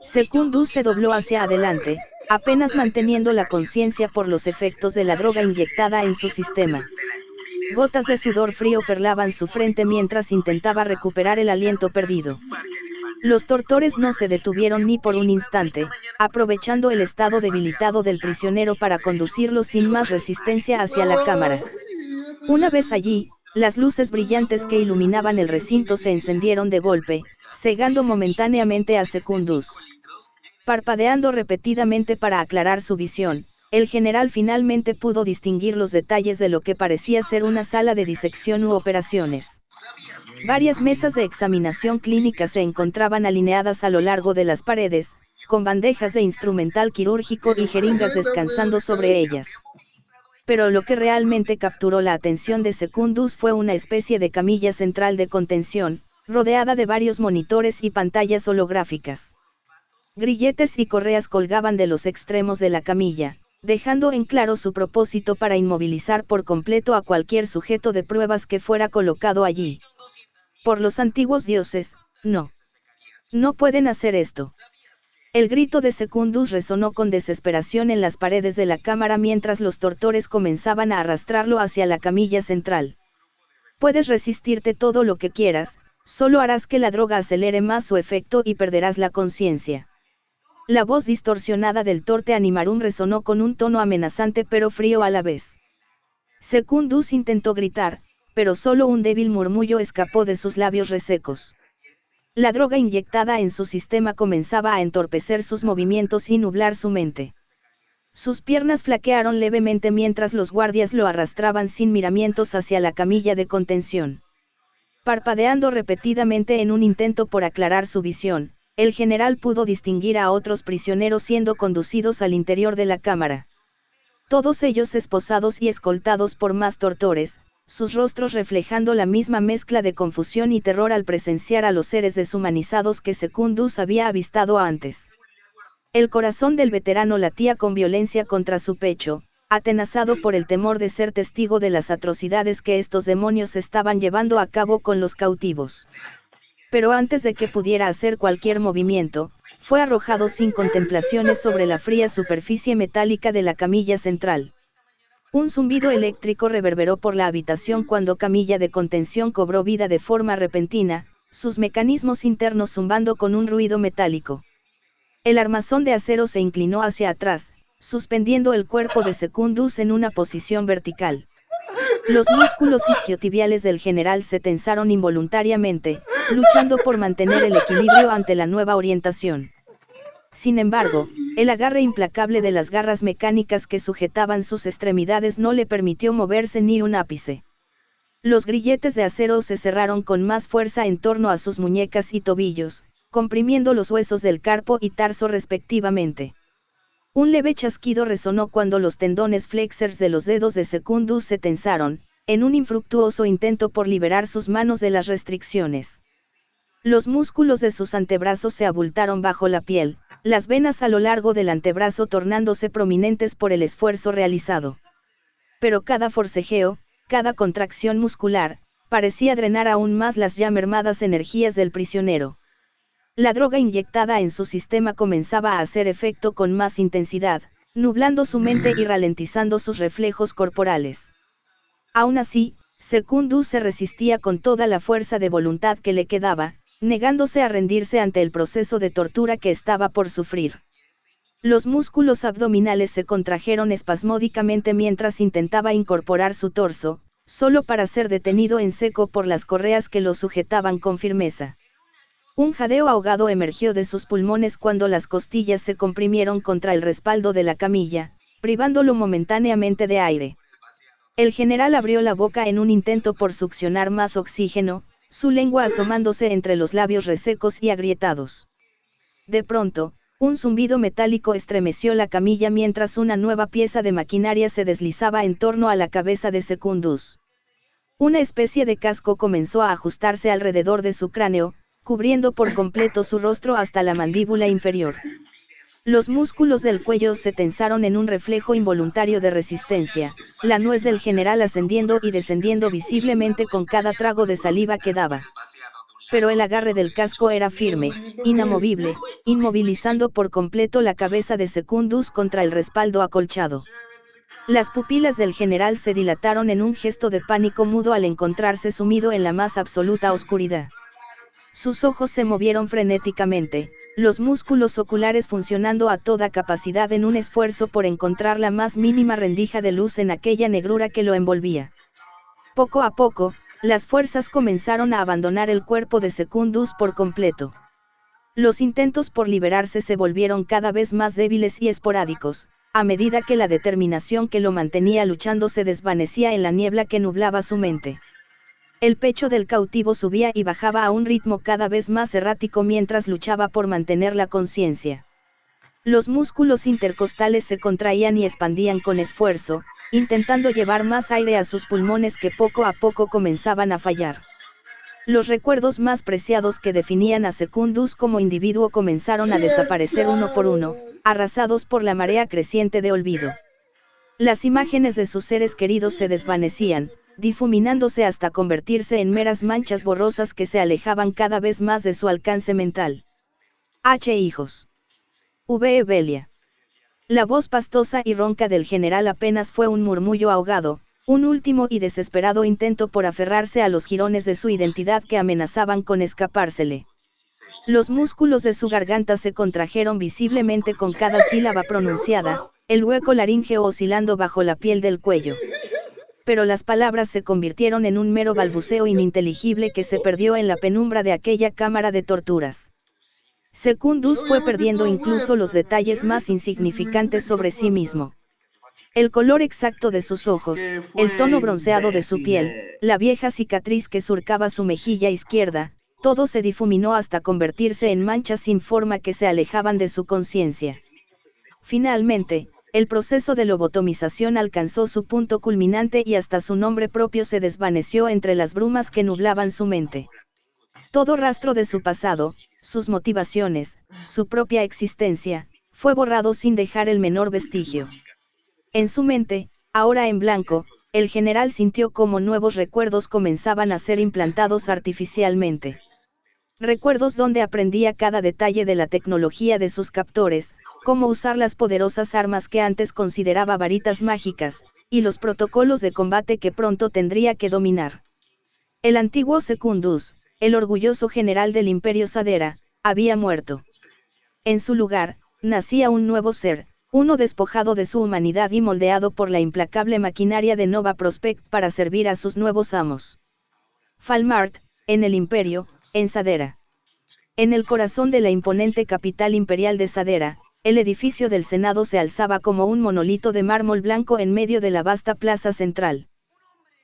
Secundus se dobló hacia adelante, apenas manteniendo la conciencia por los efectos de la droga inyectada en su sistema. Gotas de sudor frío perlaban su frente mientras intentaba recuperar el aliento perdido. Los tortores no se detuvieron ni por un instante, aprovechando el estado debilitado del prisionero para conducirlo sin más resistencia hacia la cámara. Una vez allí, las luces brillantes que iluminaban el recinto se encendieron de golpe, cegando momentáneamente a Secundus. Parpadeando repetidamente para aclarar su visión, el general finalmente pudo distinguir los detalles de lo que parecía ser una sala de disección u operaciones. Varias mesas de examinación clínica se encontraban alineadas a lo largo de las paredes, con bandejas de instrumental quirúrgico y jeringas descansando sobre ellas. Pero lo que realmente capturó la atención de Secundus fue una especie de camilla central de contención, rodeada de varios monitores y pantallas holográficas. Grilletes y correas colgaban de los extremos de la camilla, dejando en claro su propósito para inmovilizar por completo a cualquier sujeto de pruebas que fuera colocado allí. Por los antiguos dioses, no. No pueden hacer esto. El grito de Secundus resonó con desesperación en las paredes de la cámara mientras los tortores comenzaban a arrastrarlo hacia la camilla central. Puedes resistirte todo lo que quieras, solo harás que la droga acelere más su efecto y perderás la conciencia. La voz distorsionada del torte Animarum resonó con un tono amenazante pero frío a la vez. Secundus intentó gritar, pero solo un débil murmullo escapó de sus labios resecos. La droga inyectada en su sistema comenzaba a entorpecer sus movimientos y nublar su mente. Sus piernas flaquearon levemente mientras los guardias lo arrastraban sin miramientos hacia la camilla de contención. Parpadeando repetidamente en un intento por aclarar su visión, el general pudo distinguir a otros prisioneros siendo conducidos al interior de la cámara. Todos ellos esposados y escoltados por más tortores, sus rostros reflejando la misma mezcla de confusión y terror al presenciar a los seres deshumanizados que Secundus había avistado antes. El corazón del veterano latía con violencia contra su pecho, atenazado por el temor de ser testigo de las atrocidades que estos demonios estaban llevando a cabo con los cautivos. Pero antes de que pudiera hacer cualquier movimiento, fue arrojado sin contemplaciones sobre la fría superficie metálica de la camilla central. Un zumbido eléctrico reverberó por la habitación cuando camilla de contención cobró vida de forma repentina, sus mecanismos internos zumbando con un ruido metálico. El armazón de acero se inclinó hacia atrás, suspendiendo el cuerpo de Secundus en una posición vertical. Los músculos isquiotibiales del general se tensaron involuntariamente, luchando por mantener el equilibrio ante la nueva orientación. Sin embargo, el agarre implacable de las garras mecánicas que sujetaban sus extremidades no le permitió moverse ni un ápice. Los grilletes de acero se cerraron con más fuerza en torno a sus muñecas y tobillos, comprimiendo los huesos del carpo y tarso respectivamente. Un leve chasquido resonó cuando los tendones flexors de los dedos de Secundus se tensaron, en un infructuoso intento por liberar sus manos de las restricciones. Los músculos de sus antebrazos se abultaron bajo la piel, las venas a lo largo del antebrazo tornándose prominentes por el esfuerzo realizado. Pero cada forcejeo, cada contracción muscular, parecía drenar aún más las ya mermadas energías del prisionero. La droga inyectada en su sistema comenzaba a hacer efecto con más intensidad, nublando su mente y ralentizando sus reflejos corporales. Aún así, Secundus se resistía con toda la fuerza de voluntad que le quedaba, negándose a rendirse ante el proceso de tortura que estaba por sufrir. Los músculos abdominales se contrajeron espasmódicamente mientras intentaba incorporar su torso, solo para ser detenido en seco por las correas que lo sujetaban con firmeza. Un jadeo ahogado emergió de sus pulmones cuando las costillas se comprimieron contra el respaldo de la camilla, privándolo momentáneamente de aire. El general abrió la boca en un intento por succionar más oxígeno, su lengua asomándose entre los labios resecos y agrietados. De pronto, un zumbido metálico estremeció la camilla mientras una nueva pieza de maquinaria se deslizaba en torno a la cabeza de Secundus. Una especie de casco comenzó a ajustarse alrededor de su cráneo, cubriendo por completo su rostro hasta la mandíbula inferior. Los músculos del cuello se tensaron en un reflejo involuntario de resistencia, la nuez del general ascendiendo y descendiendo visiblemente con cada trago de saliva que daba. Pero el agarre del casco era firme, inamovible, inmovilizando por completo la cabeza de Secundus contra el respaldo acolchado. Las pupilas del general se dilataron en un gesto de pánico mudo al encontrarse sumido en la más absoluta oscuridad. Sus ojos se movieron frenéticamente, los músculos oculares funcionando a toda capacidad en un esfuerzo por encontrar la más mínima rendija de luz en aquella negrura que lo envolvía. Poco a poco, las fuerzas comenzaron a abandonar el cuerpo de Secundus por completo. Los intentos por liberarse se volvieron cada vez más débiles y esporádicos, a medida que la determinación que lo mantenía luchando se desvanecía en la niebla que nublaba su mente. El pecho del cautivo subía y bajaba a un ritmo cada vez más errático mientras luchaba por mantener la conciencia. Los músculos intercostales se contraían y expandían con esfuerzo, intentando llevar más aire a sus pulmones que poco a poco comenzaban a fallar. Los recuerdos más preciados que definían a Secundus como individuo comenzaron a desaparecer uno por uno, arrasados por la marea creciente de olvido. Las imágenes de sus seres queridos se desvanecían, difuminándose hasta convertirse en meras manchas borrosas que se alejaban cada vez más de su alcance mental. H. Hijos. V. Belia. La voz pastosa y ronca del general apenas fue un murmullo ahogado, un último y desesperado intento por aferrarse a los jirones de su identidad que amenazaban con escapársele. Los músculos de su garganta se contrajeron visiblemente con cada sílaba pronunciada, el hueco laríngeo oscilando bajo la piel del cuello. Pero las palabras se convirtieron en un mero balbuceo ininteligible que se perdió en la penumbra de aquella cámara de torturas. Secundus fue perdiendo incluso los detalles más insignificantes sobre sí mismo. El color exacto de sus ojos, el tono bronceado de su piel, la vieja cicatriz que surcaba su mejilla izquierda, todo se difuminó hasta convertirse en manchas sin forma que se alejaban de su conciencia. Finalmente, el proceso de lobotomización alcanzó su punto culminante y hasta su nombre propio se desvaneció entre las brumas que nublaban su mente. Todo rastro de su pasado, sus motivaciones, su propia existencia, fue borrado sin dejar el menor vestigio. En su mente, ahora en blanco, el general sintió cómo nuevos recuerdos comenzaban a ser implantados artificialmente. Recuerdos donde aprendía cada detalle de la tecnología de sus captores, cómo usar las poderosas armas que antes consideraba varitas mágicas, y los protocolos de combate que pronto tendría que dominar. El antiguo Secundus, el orgulloso general del Imperio Sadera, había muerto. En su lugar, nacía un nuevo ser, Uno despojado de su humanidad y moldeado por la implacable maquinaria de Nova Prospekt para servir a sus nuevos amos. Falmart, en el Imperio, en Sadera. En el corazón de la imponente capital imperial de Sadera, el edificio del Senado se alzaba como un monolito de mármol blanco en medio de la vasta plaza central.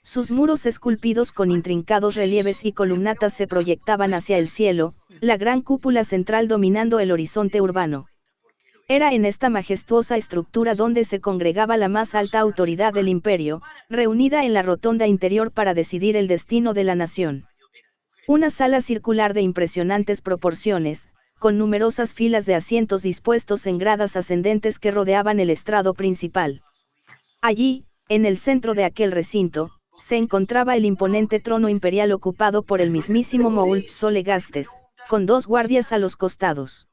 Sus muros esculpidos con intrincados relieves y columnatas se proyectaban hacia el cielo, la gran cúpula central dominando el horizonte urbano. Era en esta majestuosa estructura donde se congregaba la más alta autoridad del imperio, reunida en la rotonda interior para decidir el destino de la nación. Una sala circular de impresionantes proporciones, con numerosas filas de asientos dispuestos en gradas ascendentes que rodeaban el estrado principal. Allí, en el centro de aquel recinto, se encontraba el imponente trono imperial ocupado por el mismísimo Moult Solegastes, con 2 guardias a los costados.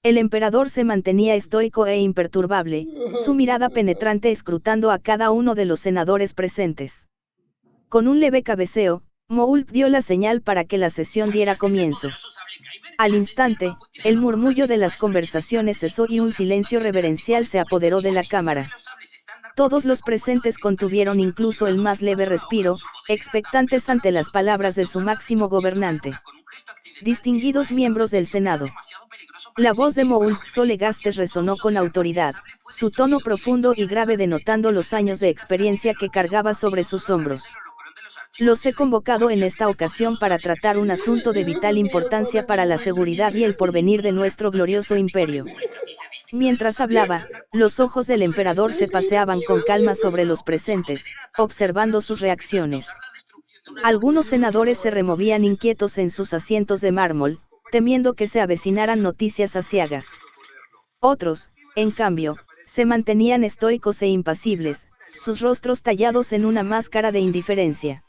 El emperador se mantenía estoico e imperturbable, su mirada penetrante escrutando a cada uno de los senadores presentes. Con un leve cabeceo, Moult dio la señal para que la sesión diera comienzo. Al instante, el murmullo de las conversaciones cesó y un silencio reverencial se apoderó de la cámara. Todos los presentes contuvieron incluso el más leve respiro, expectantes ante las palabras de su máximo gobernante. Distinguidos miembros del Senado. La voz de Moult Solegastes resonó con autoridad, su tono profundo y grave denotando los años de experiencia que cargaba sobre sus hombros. Los he convocado en esta ocasión para tratar un asunto de vital importancia para la seguridad y el porvenir de nuestro glorioso imperio. Mientras hablaba, los ojos del emperador se paseaban con calma sobre los presentes, observando sus reacciones. Algunos senadores se removían inquietos en sus asientos de mármol, temiendo que se avecinaran noticias aciagas. Otros, en cambio, se mantenían estoicos e impasibles, sus rostros tallados en una máscara de indiferencia.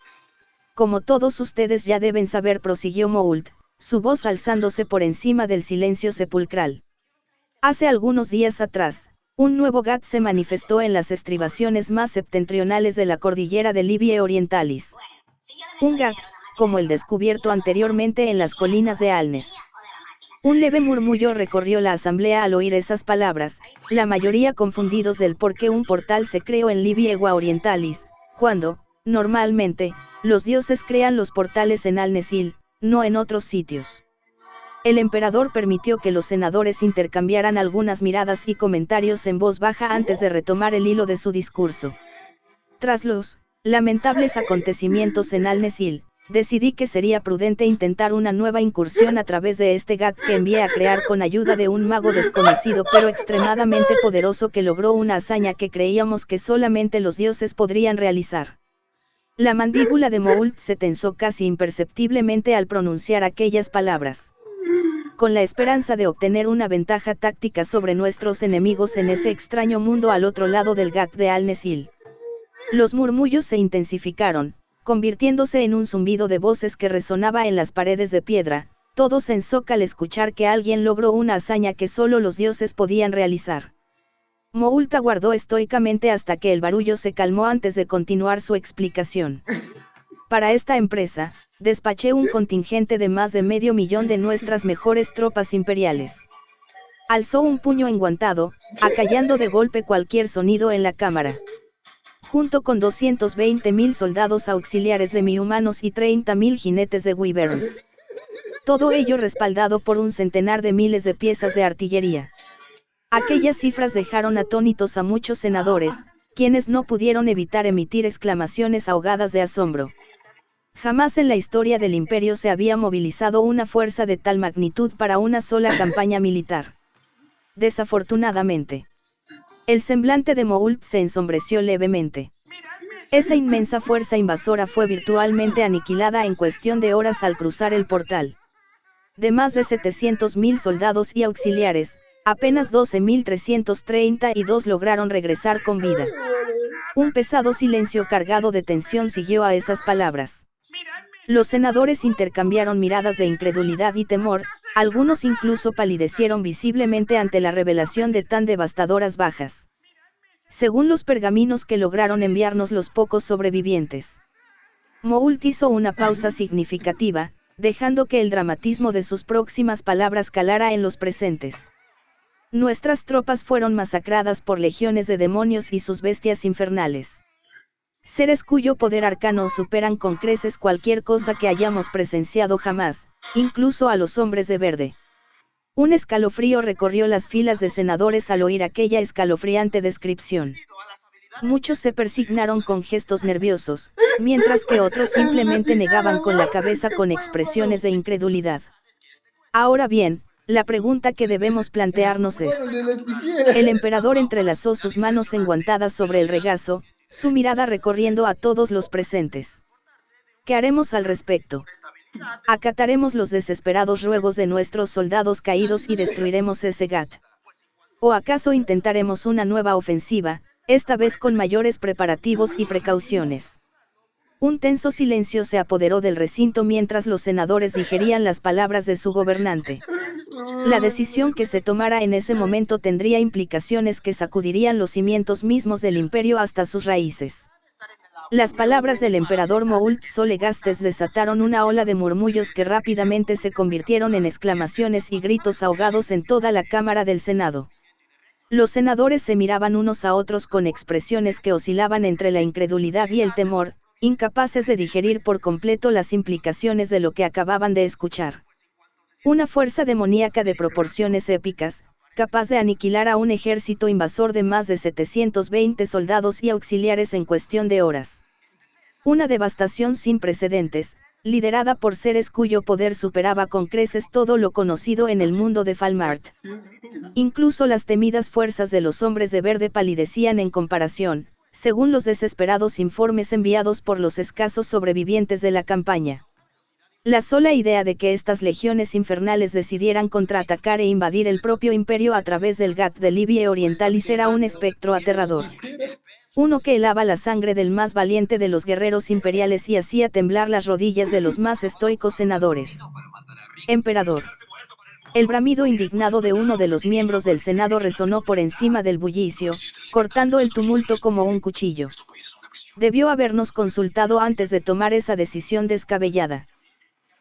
Como todos ustedes ya deben saber, prosiguió Moult, su voz alzándose por encima del silencio sepulcral. Hace algunos días atrás, un nuevo Gat se manifestó en las estribaciones más septentrionales de la cordillera de Libie Orientalis. Un Gat, como el descubierto anteriormente en las colinas de Alnes. Un leve murmullo recorrió la asamblea al oír esas palabras, la mayoría confundidos del por qué un portal se creó en Libie Orientalis, cuando, normalmente, los dioses crean los portales en Alnesil, no en otros sitios. El emperador permitió que los senadores intercambiaran algunas miradas y comentarios en voz baja antes de retomar el hilo de su discurso. Tras los lamentables acontecimientos en Alnesil, decidí que sería prudente intentar una nueva incursión a través de este Gat que envié a crear con ayuda de un mago desconocido pero extremadamente poderoso que logró una hazaña que creíamos que solamente los dioses podrían realizar. La mandíbula de Moult se tensó casi imperceptiblemente al pronunciar aquellas palabras. Con la esperanza de obtener una ventaja táctica sobre nuestros enemigos en ese extraño mundo al otro lado del Gat de Alnesil. Los murmullos se intensificaron, convirtiéndose en un zumbido de voces que resonaba en las paredes de piedra, todos en shock al escuchar que alguien logró una hazaña que solo los dioses podían realizar. Moult aguardó estoicamente hasta que el barullo se calmó antes de continuar su explicación. Para esta empresa, despaché un contingente de más de 500.000 de nuestras mejores tropas imperiales. Alzó un puño enguantado, acallando de golpe cualquier sonido en la cámara. Junto con 220.000 soldados auxiliares de mi humanos y 30.000 jinetes de wyverns. Todo ello respaldado por un centenar de miles de piezas de artillería. Aquellas cifras dejaron atónitos a muchos senadores, quienes no pudieron evitar emitir exclamaciones ahogadas de asombro. Jamás en la historia del imperio se había movilizado una fuerza de tal magnitud para una sola campaña militar. Desafortunadamente, el semblante de Moult se ensombreció levemente. Esa inmensa fuerza invasora fue virtualmente aniquilada en cuestión de horas al cruzar el portal. De más de 700.000 soldados y auxiliares, apenas 12.332 lograron regresar con vida. Un pesado silencio cargado de tensión siguió a esas palabras. Los senadores intercambiaron miradas de incredulidad y temor, algunos incluso palidecieron visiblemente ante la revelación de tan devastadoras bajas. Según los pergaminos que lograron enviarnos los pocos sobrevivientes. Moult hizo una pausa significativa, dejando que el dramatismo de sus próximas palabras calara en los presentes. Nuestras tropas fueron masacradas por legiones de demonios y sus bestias infernales. Seres cuyo poder arcano superan con creces cualquier cosa que hayamos presenciado jamás, incluso a los hombres de verde. Un escalofrío recorrió las filas de senadores al oír aquella escalofriante descripción. Muchos se persignaron con gestos nerviosos, mientras que otros simplemente negaban con la cabeza con expresiones de incredulidad. Ahora bien, la pregunta que debemos plantearnos es: el emperador entrelazó sus manos enguantadas sobre el regazo, su mirada recorriendo a todos los presentes. ¿Qué haremos al respecto? ¿Acataremos los desesperados ruegos de nuestros soldados caídos y destruiremos ese Gat? ¿O acaso intentaremos una nueva ofensiva, esta vez con mayores preparativos y precauciones? Un tenso silencio se apoderó del recinto mientras los senadores digerían las palabras de su gobernante. La decisión que se tomara en ese momento tendría implicaciones que sacudirían los cimientos mismos del imperio hasta sus raíces. Las palabras del emperador Moult Solegastes desataron una ola de murmullos que rápidamente se convirtieron en exclamaciones y gritos ahogados en toda la Cámara del Senado. Los senadores se miraban unos a otros con expresiones que oscilaban entre la incredulidad y el temor, incapaces de digerir por completo las implicaciones de lo que acababan de escuchar. Una fuerza demoníaca de proporciones épicas, capaz de aniquilar a un ejército invasor de más de 720 soldados y auxiliares en cuestión de horas. Una devastación sin precedentes, liderada por seres cuyo poder superaba con creces todo lo conocido en el mundo de Falmart. Incluso las temidas fuerzas de los hombres de verde palidecían en comparación, según los desesperados informes enviados por los escasos sobrevivientes de la campaña. La sola idea de que estas legiones infernales decidieran contraatacar e invadir el propio imperio a través del Gat de Libia Orientalis era un espectro aterrador. Uno que helaba la sangre del más valiente de los guerreros imperiales y hacía temblar las rodillas de los más estoicos senadores. Emperador. El bramido indignado de uno de los miembros del Senado resonó por encima del bullicio, cortando el tumulto como un cuchillo. Debió habernos consultado antes de tomar esa decisión descabellada.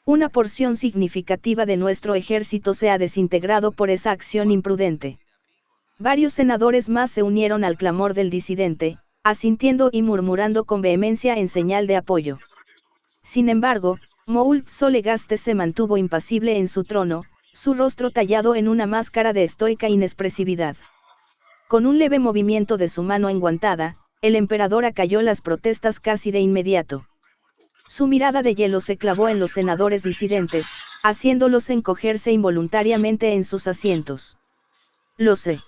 Una porción significativa de nuestro ejército se ha desintegrado por esa acción imprudente. Varios senadores más se unieron al clamor del disidente, asintiendo y murmurando con vehemencia en señal de apoyo. Sin embargo, Moult Solegastes se mantuvo impasible en su trono, su rostro tallado en una máscara de estoica inexpresividad. Con un leve movimiento de su mano enguantada, el emperador acalló las protestas casi de inmediato. Su mirada de hielo se clavó en los senadores disidentes, haciéndolos encogerse involuntariamente en sus asientos. Lo sé.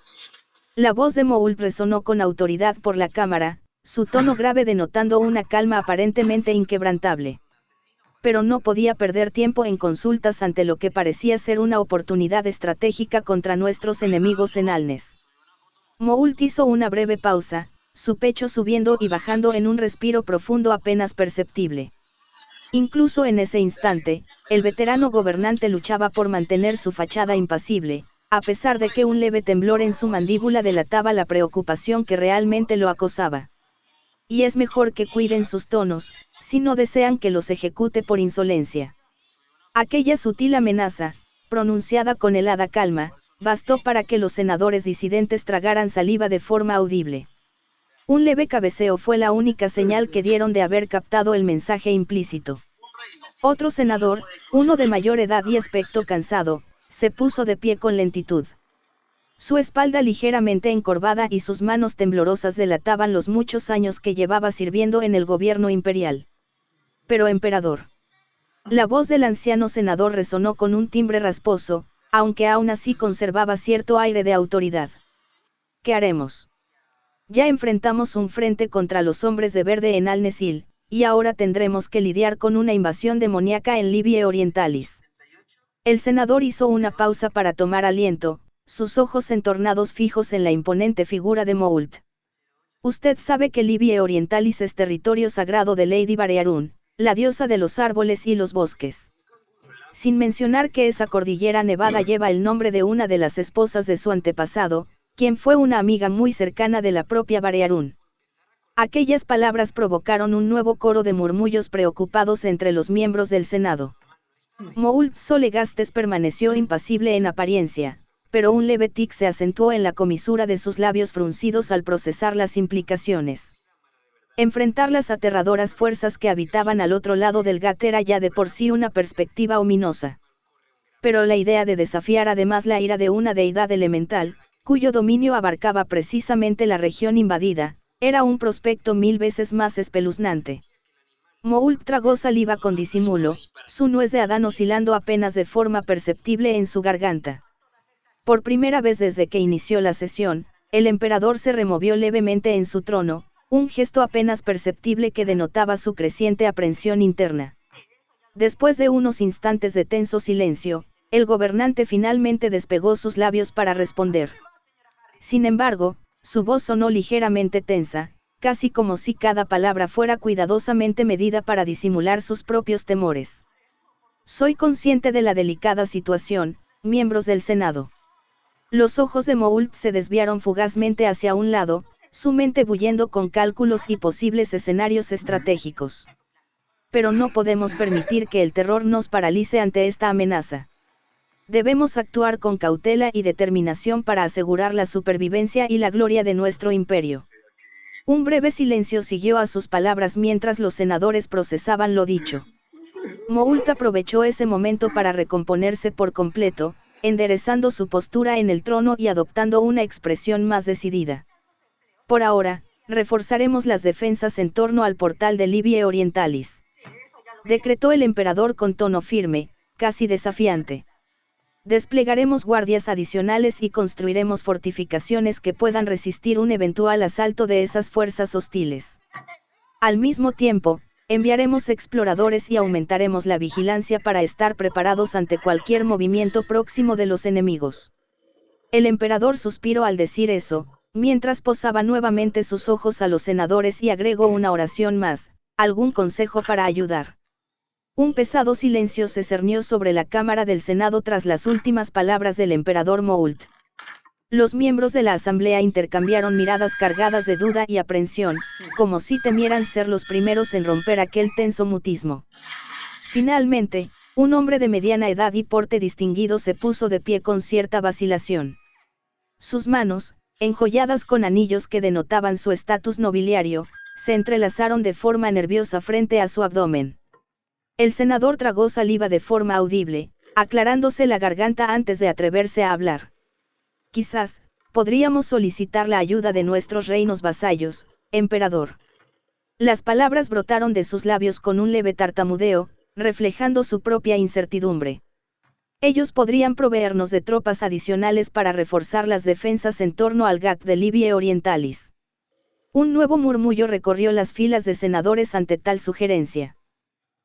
La voz de Moult resonó con autoridad por la cámara, su tono grave denotando una calma aparentemente inquebrantable. Pero no podía perder tiempo en consultas ante lo que parecía ser una oportunidad estratégica contra nuestros enemigos en Alnes. Moult hizo una breve pausa, su pecho subiendo y bajando en un respiro profundo apenas perceptible. Incluso en ese instante, el veterano gobernante luchaba por mantener su fachada impasible, a pesar de que un leve temblor en su mandíbula delataba la preocupación que realmente lo acosaba. Y es mejor que cuiden sus tonos, si no desean que los ejecute por insolencia. Aquella sutil amenaza, pronunciada con helada calma, bastó para que los senadores disidentes tragaran saliva de forma audible. Un leve cabeceo fue la única señal que dieron de haber captado el mensaje implícito. Otro senador, uno de mayor edad y aspecto cansado, se puso de pie con lentitud. Su espalda ligeramente encorvada y sus manos temblorosas delataban los muchos años que llevaba sirviendo en el gobierno imperial. Pero emperador. La voz del anciano senador resonó con un timbre rasposo, aunque aún así conservaba cierto aire de autoridad. ¿Qué haremos? Ya enfrentamos un frente contra los hombres de verde en Al-Nesil, y ahora tendremos que lidiar con una invasión demoníaca en Libia Orientalis. El senador hizo una pausa para tomar aliento, sus ojos entornados fijos en la imponente figura de Moult. Usted sabe que Libia Orientalis es territorio sagrado de Lady Barearun, la diosa de los árboles y los bosques. Sin mencionar que esa cordillera nevada lleva el nombre de una de las esposas de su antepasado, quien fue una amiga muy cercana de la propia Barearun. Aquellas palabras provocaron un nuevo coro de murmullos preocupados entre los miembros del Senado. Moult Solegastes permaneció impasible en apariencia, pero un leve tic se acentuó en la comisura de sus labios fruncidos al procesar las implicaciones. Enfrentar las aterradoras fuerzas que habitaban al otro lado del Gat era ya de por sí una perspectiva ominosa. Pero la idea de desafiar además la ira de una deidad elemental, cuyo dominio abarcaba precisamente la región invadida, era un prospecto 1000 veces más espeluznante. Moult tragó saliva con disimulo, su nuez de Adán oscilando apenas de forma perceptible en su garganta. Por primera vez desde que inició la sesión, el emperador se removió levemente en su trono, un gesto apenas perceptible que denotaba su creciente aprensión interna. Después de unos instantes de tenso silencio, el gobernante finalmente despegó sus labios para responder. Sin embargo, su voz sonó ligeramente tensa, casi como si cada palabra fuera cuidadosamente medida para disimular sus propios temores. Soy consciente de la delicada situación, miembros del Senado. Los ojos de Moult se desviaron fugazmente hacia un lado, su mente bullendo con cálculos y posibles escenarios estratégicos. Pero no podemos permitir que el terror nos paralice ante esta amenaza. Debemos actuar con cautela y determinación para asegurar la supervivencia y la gloria de nuestro imperio. Un breve silencio siguió a sus palabras mientras los senadores procesaban lo dicho. Moult aprovechó ese momento para recomponerse por completo, enderezando su postura en el trono y adoptando una expresión más decidida. Por ahora, reforzaremos las defensas en torno al portal de Libie Orientalis. Decretó el emperador con tono firme, casi desafiante. Desplegaremos guardias adicionales y construiremos fortificaciones que puedan resistir un eventual asalto de esas fuerzas hostiles. Al mismo tiempo, enviaremos exploradores y aumentaremos la vigilancia para estar preparados ante cualquier movimiento próximo de los enemigos. El emperador suspiró al decir eso, mientras posaba nuevamente sus ojos a los senadores y agregó una oración más, ¿algún consejo para ayudar? Un pesado silencio se cernió sobre la Cámara del Senado tras las últimas palabras del emperador Moult. Los miembros de la asamblea intercambiaron miradas cargadas de duda y aprensión, como si temieran ser los primeros en romper aquel tenso mutismo. Finalmente, un hombre de mediana edad y porte distinguido se puso de pie con cierta vacilación. Sus manos, enjolladas con anillos que denotaban su estatus nobiliario, se entrelazaron de forma nerviosa frente a su abdomen. El senador tragó saliva de forma audible, aclarándose la garganta antes de atreverse a hablar. Quizás, podríamos solicitar la ayuda de nuestros reinos vasallos, emperador. Las palabras brotaron de sus labios con un leve tartamudeo, reflejando su propia incertidumbre. Ellos podrían proveernos de tropas adicionales para reforzar las defensas en torno al Gat de Libie Orientalis. Un nuevo murmullo recorrió las filas de senadores ante tal sugerencia.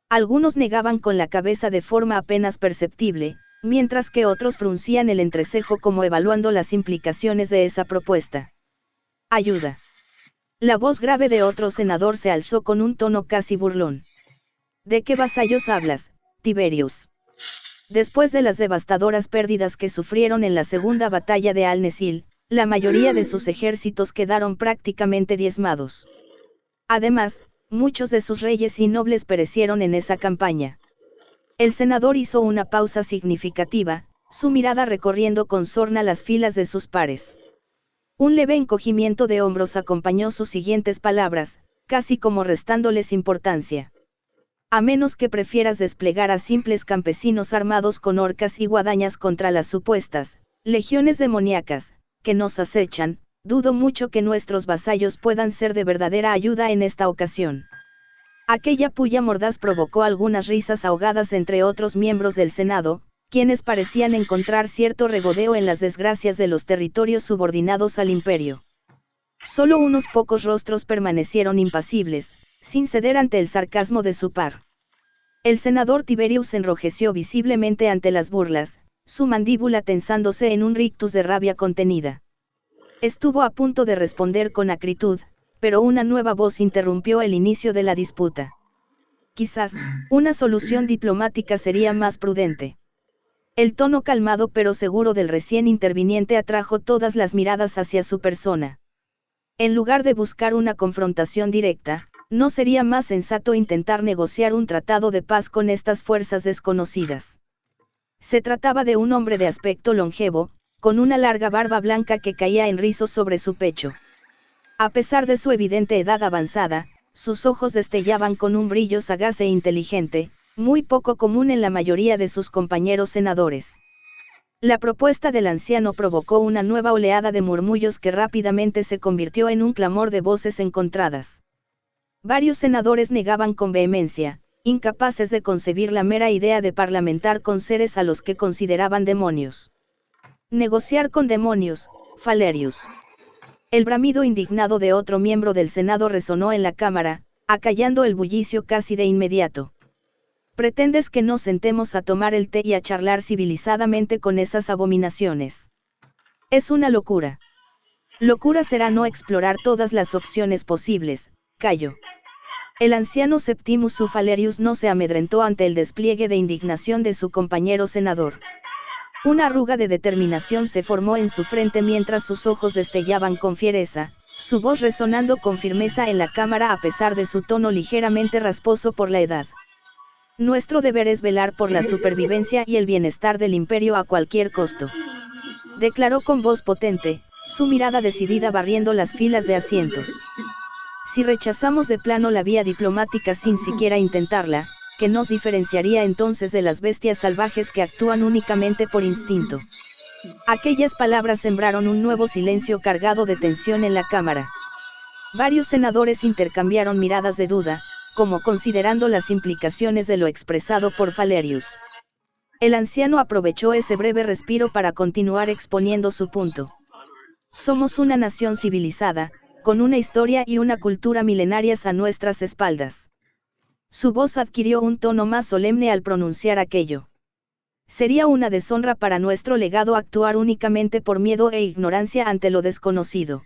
Algunos negaban con la cabeza de forma apenas perceptible, mientras que otros fruncían el entrecejo como evaluando las implicaciones de esa propuesta. Ayuda. La voz grave de otro senador se alzó con un tono casi burlón. ¿De qué vasallos hablas, Tiberius? Después de las devastadoras pérdidas que sufrieron en la segunda batalla de Al-Nesil, la mayoría de sus ejércitos quedaron prácticamente diezmados. Además, muchos de sus reyes y nobles perecieron en esa campaña. El senador hizo una pausa significativa, su mirada recorriendo con sorna las filas de sus pares. Un leve encogimiento de hombros acompañó sus siguientes palabras, casi como restándoles importancia. A menos que prefieras desplegar a simples campesinos armados con horcas y guadañas contra las supuestas legiones demoníacas que nos acechan, dudo mucho que nuestros vasallos puedan ser de verdadera ayuda en esta ocasión. Aquella puya mordaz provocó algunas risas ahogadas entre otros miembros del Senado, quienes parecían encontrar cierto regodeo en las desgracias de los territorios subordinados al imperio. Solo unos pocos rostros permanecieron impasibles, sin ceder ante el sarcasmo de su par. El senador Tiberius enrojeció visiblemente ante las burlas, su mandíbula tensándose en un rictus de rabia contenida. Estuvo a punto de responder con acritud, pero una nueva voz interrumpió el inicio de la disputa. Quizás, una solución diplomática sería más prudente. El tono calmado pero seguro del recién interviniente atrajo todas las miradas hacia su persona. En lugar de buscar una confrontación directa, ¿no sería más sensato intentar negociar un tratado de paz con estas fuerzas desconocidas? Se trataba de un hombre de aspecto longevo, con una larga barba blanca que caía en rizos sobre su pecho. A pesar de su evidente edad avanzada, sus ojos destellaban con un brillo sagaz e inteligente, muy poco común en la mayoría de sus compañeros senadores. La propuesta del anciano provocó una nueva oleada de murmullos que rápidamente se convirtió en un clamor de voces encontradas. Varios senadores negaban con vehemencia, incapaces de concebir la mera idea de parlamentar con seres a los que consideraban demonios. Negociar con demonios, Falerius. El bramido indignado de otro miembro del Senado resonó en la Cámara, acallando el bullicio casi de inmediato. ¿Pretendes que nos sentemos a tomar el té y a charlar civilizadamente con esas abominaciones? Es una locura. Locura será no explorar todas las opciones posibles, Cayo. El anciano Septimus Falerius no se amedrentó ante el despliegue de indignación de su compañero senador. Una arruga de determinación se formó en su frente mientras sus ojos destellaban con fiereza, su voz resonando con firmeza en la Cámara a pesar de su tono ligeramente rasposo por la edad. Nuestro deber es velar por la supervivencia y el bienestar del imperio a cualquier costo. Declaró con voz potente, su mirada decidida barriendo las filas de asientos. Si rechazamos de plano la vía diplomática sin siquiera intentarla, ¿qué nos diferenciaría entonces de las bestias salvajes que actúan únicamente por instinto? Aquellas palabras sembraron un nuevo silencio cargado de tensión en la Cámara. Varios senadores intercambiaron miradas de duda, como considerando las implicaciones de lo expresado por Falerius. El anciano aprovechó ese breve respiro para continuar exponiendo su punto. Somos una nación civilizada, con una historia y una cultura milenarias a nuestras espaldas. Su voz adquirió un tono más solemne al pronunciar aquello. Sería una deshonra para nuestro legado actuar únicamente por miedo e ignorancia ante lo desconocido.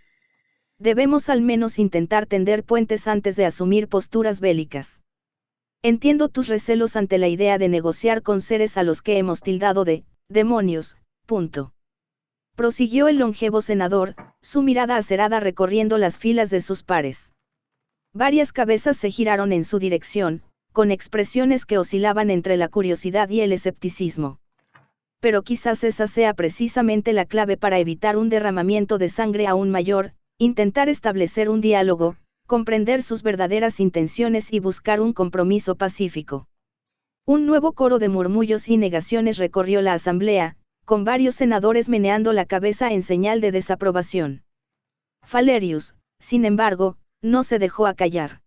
Debemos al menos intentar tender puentes antes de asumir posturas bélicas. Entiendo tus recelos ante la idea de negociar con seres a los que hemos tildado de demonios, punto. Prosiguió el longevo senador, su mirada acerada recorriendo las filas de sus pares. Varias cabezas se giraron en su dirección, con expresiones que oscilaban entre la curiosidad y el escepticismo. Pero quizás esa sea precisamente la clave para evitar un derramamiento de sangre aún mayor, intentar establecer un diálogo, comprender sus verdaderas intenciones y buscar un compromiso pacífico. Un nuevo coro de murmullos y negaciones recorrió la asamblea, con varios senadores meneando la cabeza en señal de desaprobación. Falerius, sin embargo, no se dejó acallar.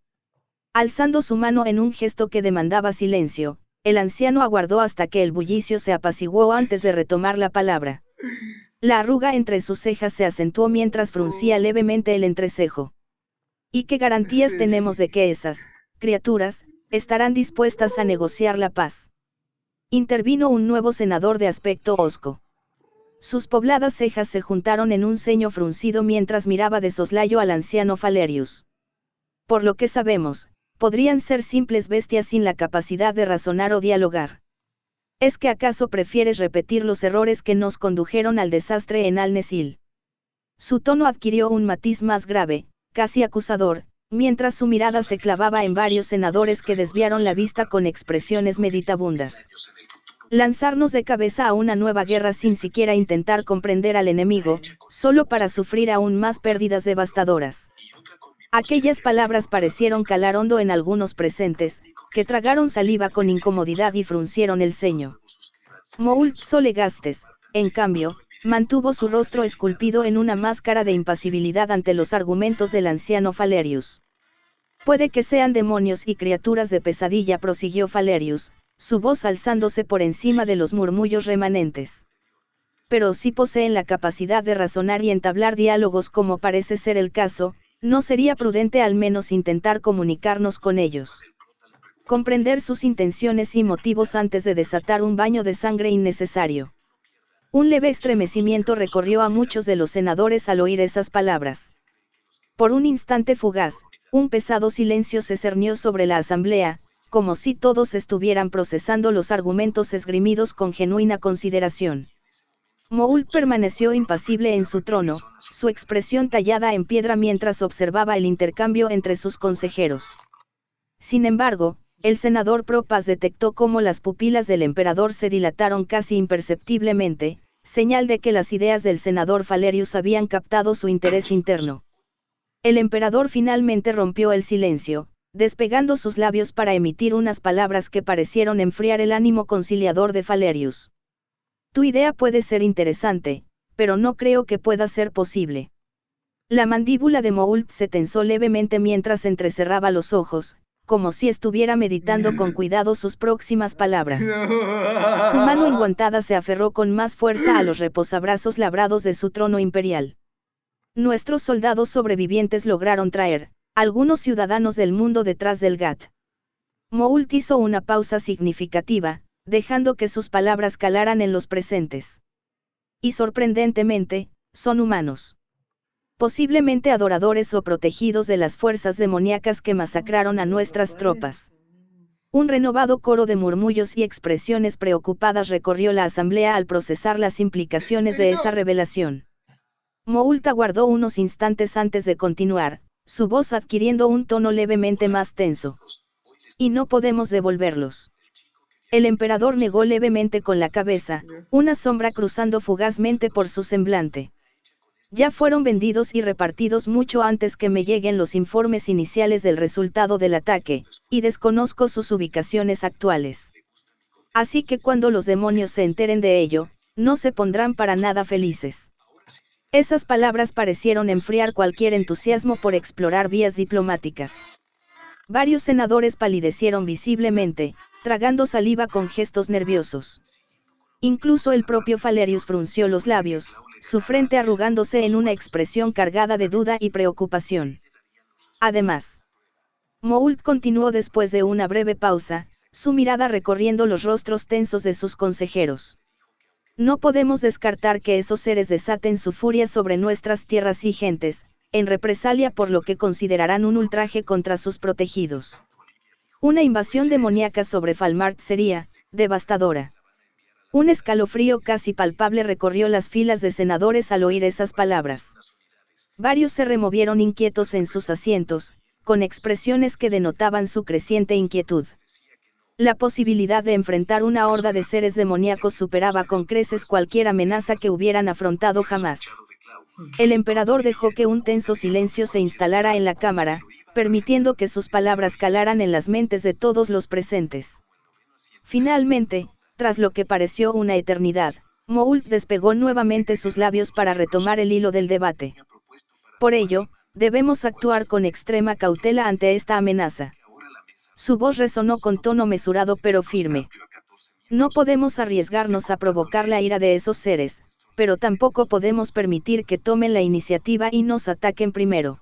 Alzando su mano en un gesto que demandaba silencio, el anciano aguardó hasta que el bullicio se apaciguó antes de retomar la palabra. La arruga entre sus cejas se acentuó mientras fruncía levemente el entrecejo. ¿Y qué garantías tenemos de que esas criaturas estarán dispuestas a negociar la paz? Intervino un nuevo senador de aspecto hosco. Sus pobladas cejas se juntaron en un ceño fruncido mientras miraba de soslayo al anciano Falerius. Por lo que sabemos, podrían ser simples bestias sin la capacidad de razonar o dialogar. ¿Es que acaso prefieres repetir los errores que nos condujeron al desastre en Alnesil? Su tono adquirió un matiz más grave, casi acusador, mientras su mirada se clavaba en varios senadores que desviaron la vista con expresiones meditabundas. Lanzarnos de cabeza a una nueva guerra sin siquiera intentar comprender al enemigo, solo para sufrir aún más pérdidas devastadoras. Aquellas palabras parecieron calar hondo en algunos presentes, que tragaron saliva con incomodidad y fruncieron el ceño. Moult Solegastes, en cambio, mantuvo su rostro esculpido en una máscara de impasibilidad ante los argumentos del anciano Falerius. Puede que sean demonios y criaturas de pesadilla, prosiguió Falerius, su voz alzándose por encima de los murmullos remanentes. Pero si poseen la capacidad de razonar y entablar diálogos como parece ser el caso, ¿no sería prudente al menos intentar comunicarnos con ellos? Comprender sus intenciones y motivos antes de desatar un baño de sangre innecesario. Un leve estremecimiento recorrió a muchos de los senadores al oír esas palabras. Por un instante fugaz, un pesado silencio se cernió sobre la asamblea, como si todos estuvieran procesando los argumentos esgrimidos con genuina consideración. Moult permaneció impasible en su trono, su expresión tallada en piedra mientras observaba el intercambio entre sus consejeros. Sin embargo, el senador Propas detectó cómo las pupilas del emperador se dilataron casi imperceptiblemente, señal de que las ideas del senador Valerius habían captado su interés interno. El emperador finalmente rompió el silencio, despegando sus labios para emitir unas palabras que parecieron enfriar el ánimo conciliador de Valerius. Tu idea puede ser interesante, pero no creo que pueda ser posible. La mandíbula de Moult se tensó levemente mientras entrecerraba los ojos, como si estuviera meditando con cuidado sus próximas palabras. Su mano enguantada se aferró con más fuerza a los reposabrazos labrados de su trono imperial. Nuestros soldados sobrevivientes lograron traer algunos ciudadanos del mundo detrás del GAT. Moult hizo una pausa significativa, dejando que sus palabras calaran en los presentes. Y sorprendentemente, son humanos. Posiblemente adoradores o protegidos de las fuerzas demoníacas que masacraron a nuestras tropas. Un renovado coro de murmullos y expresiones preocupadas recorrió la asamblea al procesar las implicaciones de esa revelación. Moult aguardó unos instantes antes de continuar, su voz adquiriendo un tono levemente más tenso. Y no podemos devolverlos. El emperador negó levemente con la cabeza, una sombra cruzando fugazmente por su semblante. Ya fueron vendidos y repartidos mucho antes que me lleguen los informes iniciales del resultado del ataque, y desconozco sus ubicaciones actuales. Así que cuando los demonios se enteren de ello, no se pondrán para nada felices. Esas palabras parecieron enfriar cualquier entusiasmo por explorar vías diplomáticas. Varios senadores palidecieron visiblemente, tragando saliva con gestos nerviosos. Incluso el propio Valerius frunció los labios, su frente arrugándose en una expresión cargada de duda y preocupación. Además, Moult continuó después de una breve pausa, su mirada recorriendo los rostros tensos de sus consejeros. No podemos descartar que esos seres desaten su furia sobre nuestras tierras y gentes, en represalia por lo que considerarán un ultraje contra sus protegidos. Una invasión demoníaca sobre Falmart sería devastadora. Un escalofrío casi palpable recorrió las filas de senadores al oír esas palabras. Varios se removieron inquietos en sus asientos, con expresiones que denotaban su creciente inquietud. La posibilidad de enfrentar una horda de seres demoníacos superaba con creces cualquier amenaza que hubieran afrontado jamás. El emperador dejó que un tenso silencio se instalara en la cámara, permitiendo que sus palabras calaran en las mentes de todos los presentes. Finalmente, tras lo que pareció una eternidad, Moult despegó nuevamente sus labios para retomar el hilo del debate. Por ello, debemos actuar con extrema cautela ante esta amenaza. Su voz resonó con tono mesurado pero firme. No podemos arriesgarnos a provocar la ira de esos seres, pero tampoco podemos permitir que tomen la iniciativa y nos ataquen primero.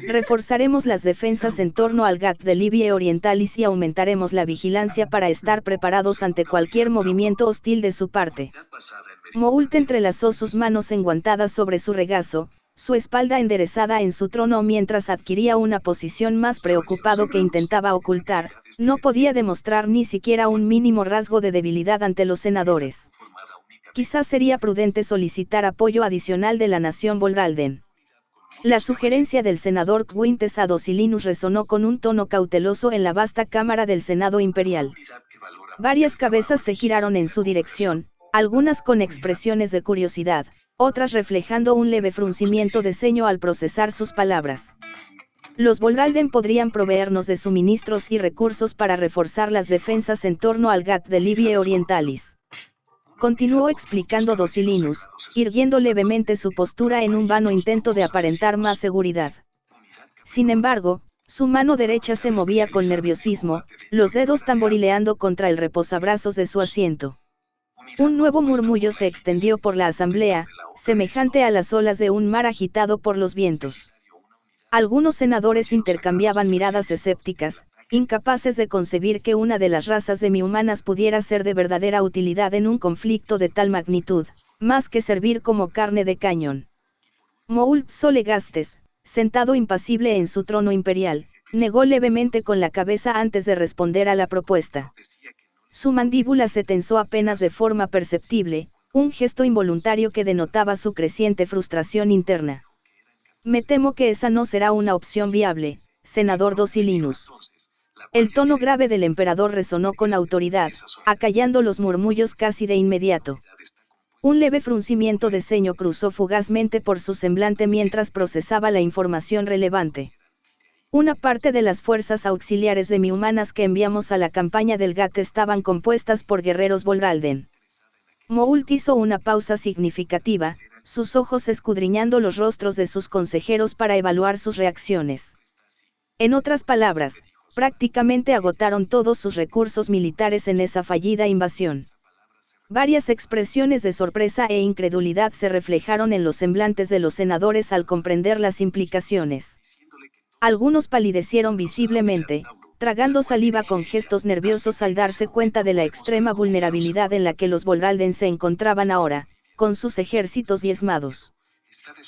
Reforzaremos las defensas en torno al GAT de Libia Orientalis y aumentaremos la vigilancia para estar preparados ante cualquier movimiento hostil de su parte. Moult entrelazó sus manos enguantadas sobre su regazo, su espalda enderezada en su trono mientras adquiría una posición más preocupado que intentaba ocultar, no podía demostrar ni siquiera un mínimo rasgo de debilidad ante los senadores. Quizás sería prudente solicitar apoyo adicional de la nación Volralden. La sugerencia del senador Quintus a Docilinus resonó con un tono cauteloso en la vasta cámara del Senado Imperial. Varias cabezas se giraron en su dirección, algunas con expresiones de curiosidad, otras reflejando un leve fruncimiento de ceño al procesar sus palabras. Los Volralden podrían proveernos de suministros y recursos para reforzar las defensas en torno al GAT de Libia Orientalis. Continuó explicando Docilinus, irguiendo levemente su postura en un vano intento de aparentar más seguridad. Sin embargo, su mano derecha se movía con nerviosismo, los dedos tamborileando contra el reposabrazos de su asiento. Un nuevo murmullo se extendió por la asamblea, semejante a las olas de un mar agitado por los vientos. Algunos senadores intercambiaban miradas escépticas, incapaces de concebir que una de las razas demi-humanas pudiera ser de verdadera utilidad en un conflicto de tal magnitud, más que servir como carne de cañón. Moult Solegastes, sentado impasible en su trono imperial, negó levemente con la cabeza antes de responder a la propuesta. Su mandíbula se tensó apenas de forma perceptible, un gesto involuntario que denotaba su creciente frustración interna. Me temo que esa no será una opción viable, senador Docilinus. El tono grave del emperador resonó con autoridad, acallando los murmullos casi de inmediato. Un leve fruncimiento de ceño cruzó fugazmente por su semblante mientras procesaba la información relevante. Una parte de las fuerzas auxiliares demi-humanas que enviamos a la campaña del GAT estaban compuestas por guerreros Volralden. Moult hizo una pausa significativa, sus ojos escudriñando los rostros de sus consejeros para evaluar sus reacciones. En otras palabras, prácticamente agotaron todos sus recursos militares en esa fallida invasión. Varias expresiones de sorpresa e incredulidad se reflejaron en los semblantes de los senadores al comprender las implicaciones. Algunos palidecieron visiblemente, tragando saliva con gestos nerviosos al darse cuenta de la extrema vulnerabilidad en la que los Volralden se encontraban ahora, con sus ejércitos diezmados.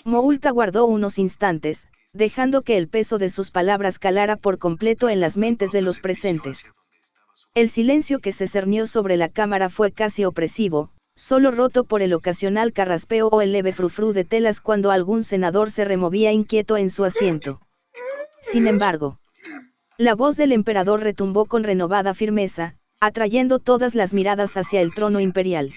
Moult aguardó unos instantes, dejando que el peso de sus palabras calara por completo en las mentes de los presentes. El silencio que se cernió sobre la cámara fue casi opresivo, solo roto por el ocasional carraspeo o el leve frufru de telas cuando algún senador se removía inquieto en su asiento. Sin embargo, la voz del emperador retumbó con renovada firmeza, atrayendo todas las miradas hacia el trono imperial.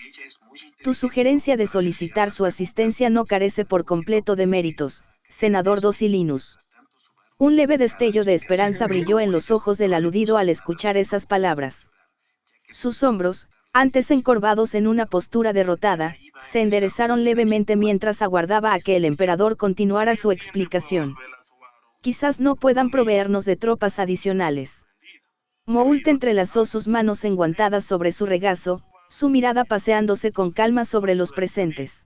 Tu sugerencia de solicitar su asistencia no carece por completo de méritos, senador Docilinus. Un leve destello de esperanza brilló en los ojos del aludido al escuchar esas palabras. Sus hombros, antes encorvados en una postura derrotada, se enderezaron levemente mientras aguardaba a que el emperador continuara su explicación. Quizás no puedan proveernos de tropas adicionales. Moult entrelazó sus manos enguantadas sobre su regazo, su mirada paseándose con calma sobre los presentes.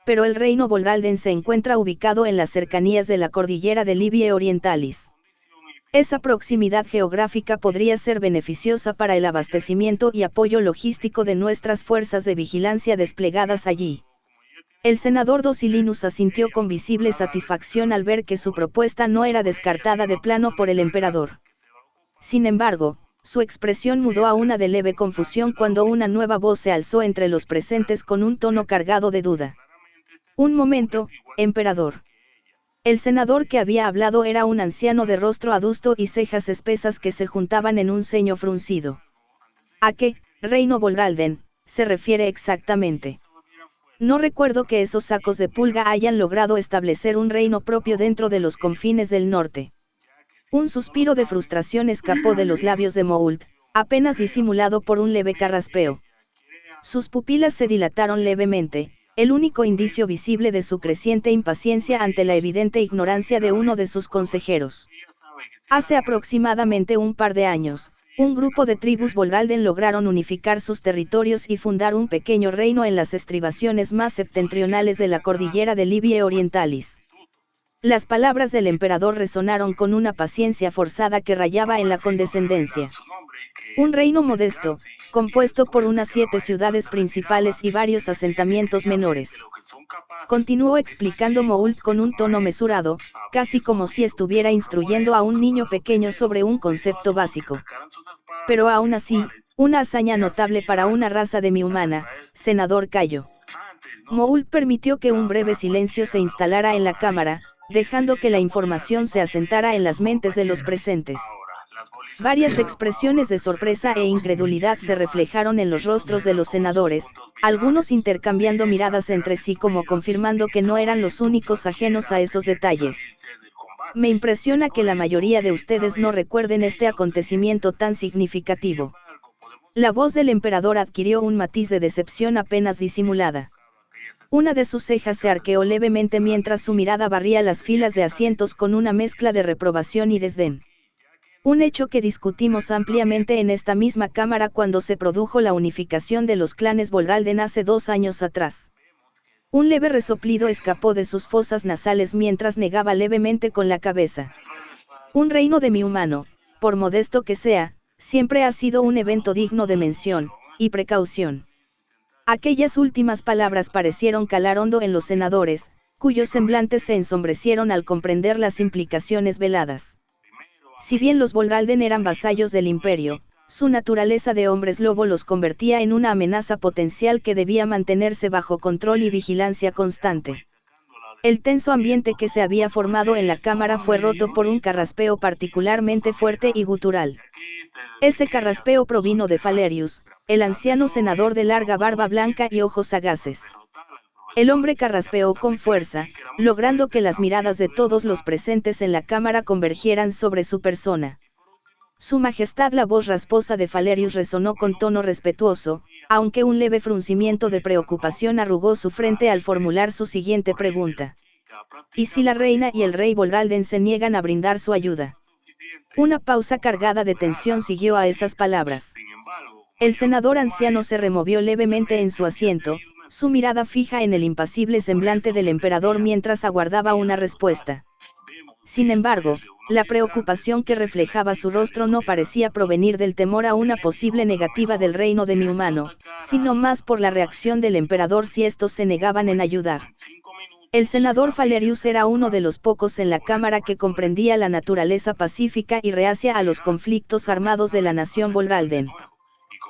Pero el reino Volralden se encuentra ubicado en las cercanías de la cordillera de Libie Orientalis. Esa proximidad geográfica podría ser beneficiosa para el abastecimiento y apoyo logístico de nuestras fuerzas de vigilancia desplegadas allí. El senador Docilinus asintió con visible satisfacción al ver que su propuesta no era descartada de plano por el emperador. Sin embargo, su expresión mudó a una de leve confusión cuando una nueva voz se alzó entre los presentes con un tono cargado de duda. Un momento, emperador. El senador que había hablado era un anciano de rostro adusto y cejas espesas que se juntaban en un ceño fruncido. ¿A qué, reino Volralden, se refiere exactamente? No recuerdo que esos sacos de pulga hayan logrado establecer un reino propio dentro de los confines del norte. Un suspiro de frustración escapó de los labios de Moult, apenas disimulado por un leve carraspeo. Sus pupilas se dilataron levemente, el único indicio visible de su creciente impaciencia ante la evidente ignorancia de uno de sus consejeros. Hace aproximadamente un par de años, un grupo de tribus Volralden lograron unificar sus territorios y fundar un pequeño reino en las estribaciones más septentrionales de la cordillera de Libie Orientalis. Las palabras del emperador resonaron con una paciencia forzada que rayaba en la condescendencia. Un reino modesto, compuesto por unas 7 ciudades principales y varios asentamientos menores. Continuó explicando Moult con un tono mesurado, casi como si estuviera instruyendo a un niño pequeño sobre un concepto básico. Pero aún así, una hazaña notable para una raza demi-humana, senador Cayo. Moult permitió que un breve silencio se instalara en la cámara, dejando que la información se asentara en las mentes de los presentes. Varias expresiones de sorpresa e incredulidad se reflejaron en los rostros de los senadores, algunos intercambiando miradas entre sí como confirmando que no eran los únicos ajenos a esos detalles. Me impresiona que la mayoría de ustedes no recuerden este acontecimiento tan significativo. La voz del emperador adquirió un matiz de decepción apenas disimulada. Una de sus cejas se arqueó levemente mientras su mirada barría las filas de asientos con una mezcla de reprobación y desdén. Un hecho que discutimos ampliamente en esta misma cámara cuando se produjo la unificación de los clanes Volralden hace 2 años atrás. Un leve resoplido escapó de sus fosas nasales mientras negaba levemente con la cabeza. Un reino demi-humano, por modesto que sea, siempre ha sido un evento digno de mención y precaución. Aquellas últimas palabras parecieron calar hondo en los senadores, cuyos semblantes se ensombrecieron al comprender las implicaciones veladas. Si bien los Volralden eran vasallos del imperio, su naturaleza de hombres lobo los convertía en una amenaza potencial que debía mantenerse bajo control y vigilancia constante. El tenso ambiente que se había formado en la cámara fue roto por un carraspeo particularmente fuerte y gutural. Ese carraspeo provino de Falerius, el anciano senador de larga barba blanca y ojos sagaces. El hombre carraspeó con fuerza, logrando que las miradas de todos los presentes en la cámara convergieran sobre su persona. Su Majestad, la voz rasposa de Falerius resonó con tono respetuoso, aunque un leve fruncimiento de preocupación arrugó su frente al formular su siguiente pregunta. ¿Y si la reina y el rey Volralden se niegan a brindar su ayuda? Una pausa cargada de tensión siguió a esas palabras. El senador anciano se removió levemente en su asiento, su mirada fija en el impasible semblante del emperador mientras aguardaba una respuesta. Sin embargo, la preocupación que reflejaba su rostro no parecía provenir del temor a una posible negativa del reino de mi humano, sino más por la reacción del emperador si estos se negaban en ayudar. El senador Falerius era uno de los pocos en la cámara que comprendía la naturaleza pacífica y reacia a los conflictos armados de la nación Volralden.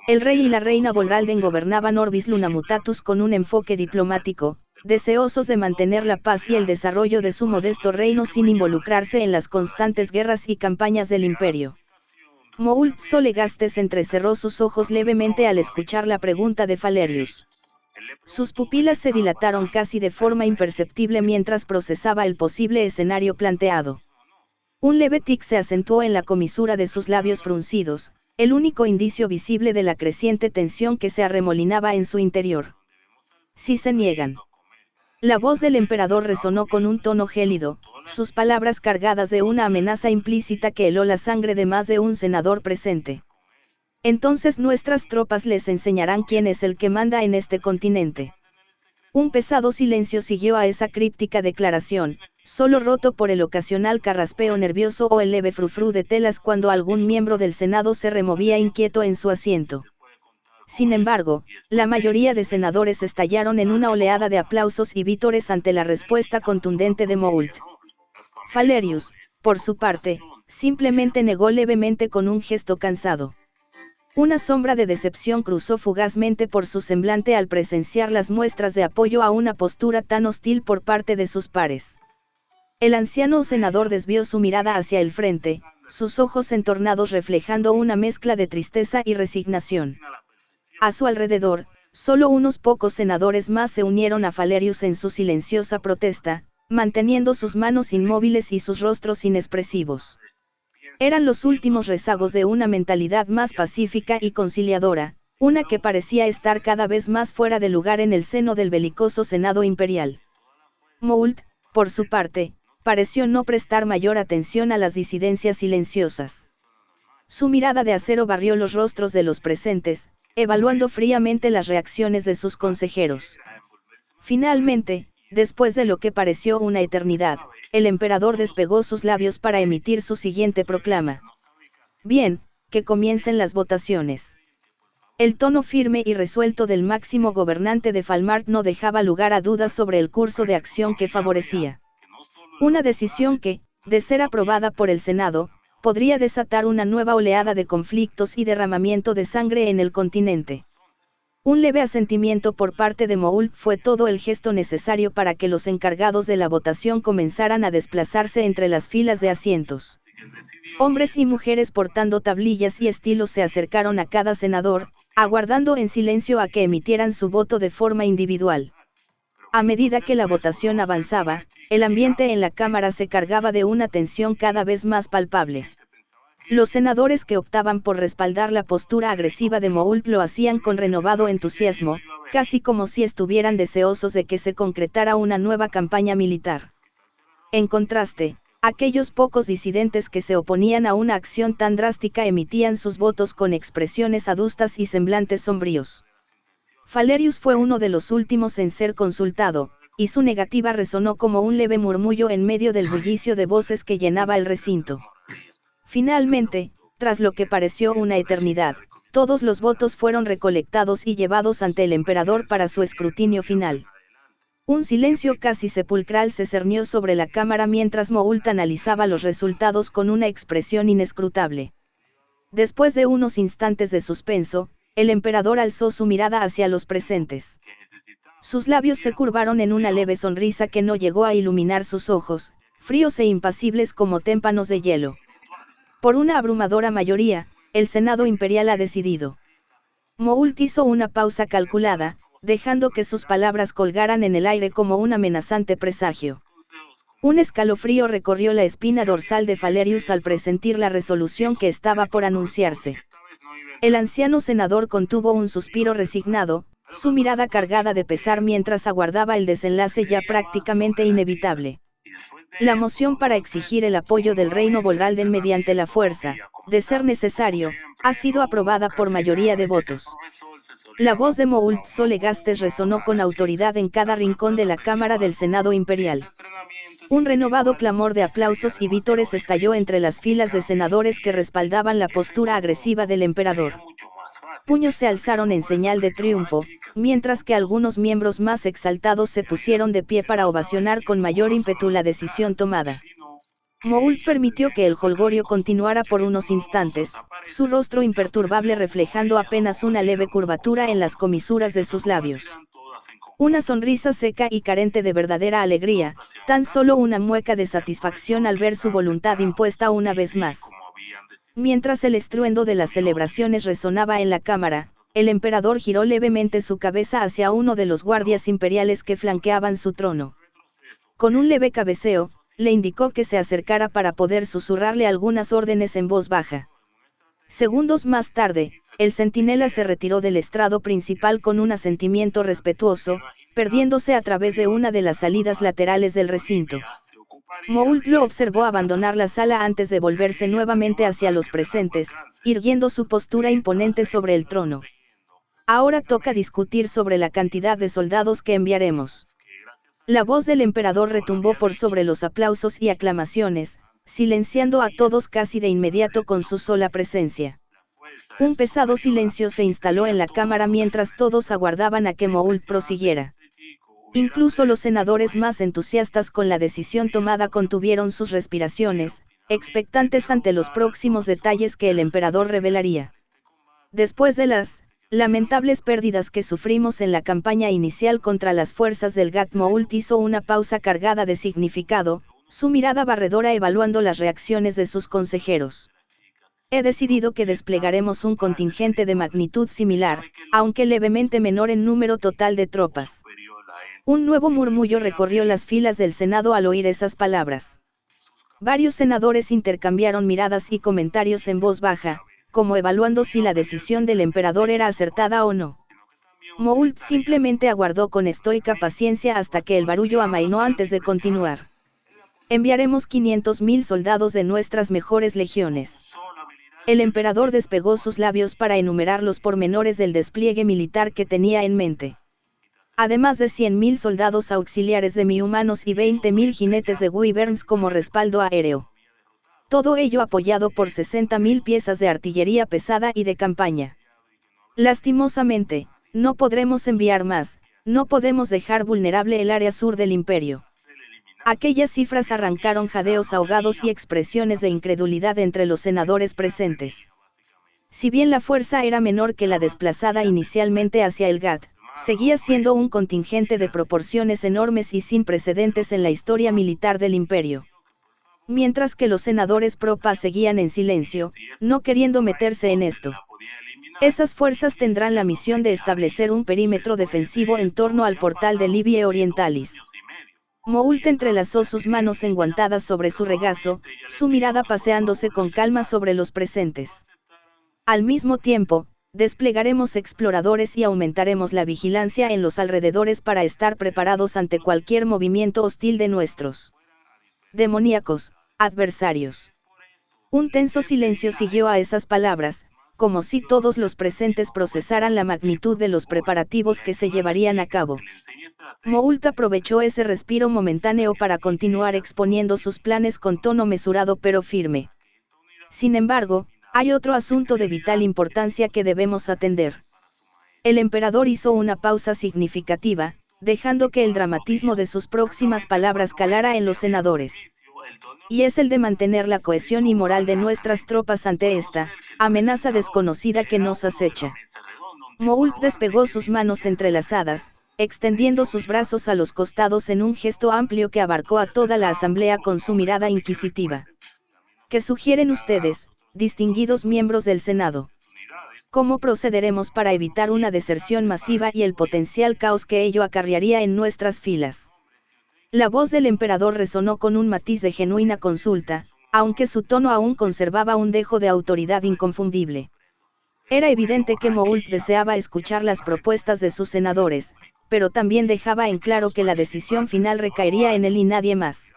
El rey y la reina Volralden gobernaban Orbis Lunamutatus con un enfoque diplomático, deseosos de mantener la paz y el desarrollo de su modesto reino sin involucrarse en las constantes guerras y campañas del imperio. Moult Solegastes entrecerró sus ojos levemente al escuchar la pregunta de Falerius. Sus pupilas se dilataron casi de forma imperceptible mientras procesaba el posible escenario planteado. Un leve tic se acentuó en la comisura de sus labios fruncidos, el único indicio visible de la creciente tensión que se arremolinaba en su interior. Si se niegan. La voz del emperador resonó con un tono gélido, sus palabras cargadas de una amenaza implícita que heló la sangre de más de un senador presente. Entonces nuestras tropas les enseñarán quién es el que manda en este continente. Un pesado silencio siguió a esa críptica declaración, solo roto por el ocasional carraspeo nervioso o el leve frufru de telas cuando algún miembro del Senado se removía inquieto en su asiento. Sin embargo, la mayoría de senadores estallaron en una oleada de aplausos y vítores ante la respuesta contundente de Moult. Falerius, por su parte, simplemente negó levemente con un gesto cansado. Una sombra de decepción cruzó fugazmente por su semblante al presenciar las muestras de apoyo a una postura tan hostil por parte de sus pares. El anciano senador desvió su mirada hacia el frente, sus ojos entornados reflejando una mezcla de tristeza y resignación. A su alrededor, solo unos pocos senadores más se unieron a Falerius en su silenciosa protesta, manteniendo sus manos inmóviles y sus rostros inexpresivos. Eran los últimos rezagos de una mentalidad más pacífica y conciliadora, una que parecía estar cada vez más fuera de lugar en el seno del belicoso Senado imperial. Moult, por su parte, pareció no prestar mayor atención a las disidencias silenciosas. Su mirada de acero barrió los rostros de los presentes, evaluando fríamente las reacciones de sus consejeros. Finalmente, después de lo que pareció una eternidad, el emperador despegó sus labios para emitir su siguiente proclama. Bien, que comiencen las votaciones. El tono firme y resuelto del máximo gobernante de Falmart no dejaba lugar a dudas sobre el curso de acción que favorecía. Una decisión que, de ser aprobada por el Senado, podría desatar una nueva oleada de conflictos y derramamiento de sangre en el continente. Un leve asentimiento por parte de Moult fue todo el gesto necesario para que los encargados de la votación comenzaran a desplazarse entre las filas de asientos. Hombres y mujeres portando tablillas y estilos se acercaron a cada senador, aguardando en silencio a que emitieran su voto de forma individual. A medida que la votación avanzaba, el ambiente en la Cámara se cargaba de una tensión cada vez más palpable. Los senadores que optaban por respaldar la postura agresiva de Moult lo hacían con renovado entusiasmo, casi como si estuvieran deseosos de que se concretara una nueva campaña militar. En contraste, aquellos pocos disidentes que se oponían a una acción tan drástica emitían sus votos con expresiones adustas y semblantes sombríos. Falerius fue uno de los últimos en ser consultado, y su negativa resonó como un leve murmullo en medio del bullicio de voces que llenaba el recinto. Finalmente, tras lo que pareció una eternidad, todos los votos fueron recolectados y llevados ante el emperador para su escrutinio final. Un silencio casi sepulcral se cernió sobre la cámara mientras Moult analizaba los resultados con una expresión inescrutable. Después de unos instantes de suspenso, el emperador alzó su mirada hacia los presentes. Sus labios se curvaron en una leve sonrisa que no llegó a iluminar sus ojos, fríos e impasibles como témpanos de hielo. Por una abrumadora mayoría, el Senado imperial ha decidido. Moult hizo una pausa calculada, dejando que sus palabras colgaran en el aire como un amenazante presagio. Un escalofrío recorrió la espina dorsal de Falerius al presentir la resolución que estaba por anunciarse. El anciano senador contuvo un suspiro resignado, su mirada cargada de pesar mientras aguardaba el desenlace ya prácticamente inevitable. La moción para exigir el apoyo del reino Volralden mediante la fuerza, de ser necesario, ha sido aprobada por mayoría de votos. La voz de Moult Solegastes resonó con autoridad en cada rincón de la Cámara del Senado Imperial. Un renovado clamor de aplausos y vítores estalló entre las filas de senadores que respaldaban la postura agresiva del emperador. Puños se alzaron en señal de triunfo, mientras que algunos miembros más exaltados se pusieron de pie para ovacionar con mayor ímpetu la decisión tomada. Moult permitió que el jolgorio continuara por unos instantes, su rostro imperturbable reflejando apenas una leve curvatura en las comisuras de sus labios. Una sonrisa seca y carente de verdadera alegría, tan solo una mueca de satisfacción al ver su voluntad impuesta una vez más. Mientras el estruendo de las celebraciones resonaba en la cámara, el emperador giró levemente su cabeza hacia uno de los guardias imperiales que flanqueaban su trono. Con un leve cabeceo, le indicó que se acercara para poder susurrarle algunas órdenes en voz baja. Segundos más tarde, el centinela se retiró del estrado principal con un asentimiento respetuoso, perdiéndose a través de una de las salidas laterales del recinto. Moult lo observó abandonar la sala antes de volverse nuevamente hacia los presentes, irguiendo su postura imponente sobre el trono. Ahora toca discutir sobre la cantidad de soldados que enviaremos. La voz del emperador retumbó por sobre los aplausos y aclamaciones, silenciando a todos casi de inmediato con su sola presencia. Un pesado silencio se instaló en la cámara mientras todos aguardaban a que Moult prosiguiera. Incluso los senadores más entusiastas con la decisión tomada contuvieron sus respiraciones, expectantes ante los próximos detalles que el emperador revelaría. Después de las lamentables pérdidas que sufrimos en la campaña inicial contra las fuerzas del Gat, Moult hizo una pausa cargada de significado, su mirada barredora evaluando las reacciones de sus consejeros. He decidido que desplegaremos un contingente de magnitud similar, aunque levemente menor en número total de tropas. Un nuevo murmullo recorrió las filas del Senado al oír esas palabras. Varios senadores intercambiaron miradas y comentarios en voz baja, como evaluando si la decisión del emperador era acertada o no. Moult simplemente aguardó con estoica paciencia hasta que el barullo amainó antes de continuar. Enviaremos 500.000 soldados de nuestras mejores legiones. El emperador despegó sus labios para enumerar los pormenores del despliegue militar que tenía en mente. Además de 100.000 soldados auxiliares demi-humanos y 20.000 jinetes de wyverns como respaldo aéreo. Todo ello apoyado por 60.000 piezas de artillería pesada y de campaña. Lastimosamente, no podremos enviar más, no podemos dejar vulnerable el área sur del imperio. Aquellas cifras arrancaron jadeos ahogados y expresiones de incredulidad entre los senadores presentes. Si bien la fuerza era menor que la desplazada inicialmente hacia el Gat, seguía siendo un contingente de proporciones enormes y sin precedentes en la historia militar del imperio. Mientras que los senadores pro paz seguían en silencio, no queriendo meterse en esto. Esas fuerzas tendrán la misión de establecer un perímetro defensivo en torno al portal de Libie Orientalis. Moult entrelazó sus manos enguantadas sobre su regazo, su mirada paseándose con calma sobre los presentes. Al mismo tiempo, desplegaremos exploradores y aumentaremos la vigilancia en los alrededores para estar preparados ante cualquier movimiento hostil de nuestros demoníacos adversarios. Un tenso silencio siguió a esas palabras, como si todos los presentes procesaran la magnitud de los preparativos que se llevarían a cabo. Moult aprovechó ese respiro momentáneo para continuar exponiendo sus planes con tono mesurado pero firme. Sin embargo, hay otro asunto de vital importancia que debemos atender. El emperador hizo una pausa significativa, dejando que el dramatismo de sus próximas palabras calara en los senadores. Y es el de mantener la cohesión y moral de nuestras tropas ante esta amenaza desconocida que nos acecha. Moult despegó sus manos entrelazadas, extendiendo sus brazos a los costados en un gesto amplio que abarcó a toda la asamblea con su mirada inquisitiva. ¿Qué sugieren ustedes, distinguidos miembros del Senado? ¿Cómo procederemos para evitar una deserción masiva y el potencial caos que ello acarrearía en nuestras filas? La voz del emperador resonó con un matiz de genuina consulta, aunque su tono aún conservaba un dejo de autoridad inconfundible. Era evidente que Moult deseaba escuchar las propuestas de sus senadores, pero también dejaba en claro que la decisión final recaería en él y nadie más.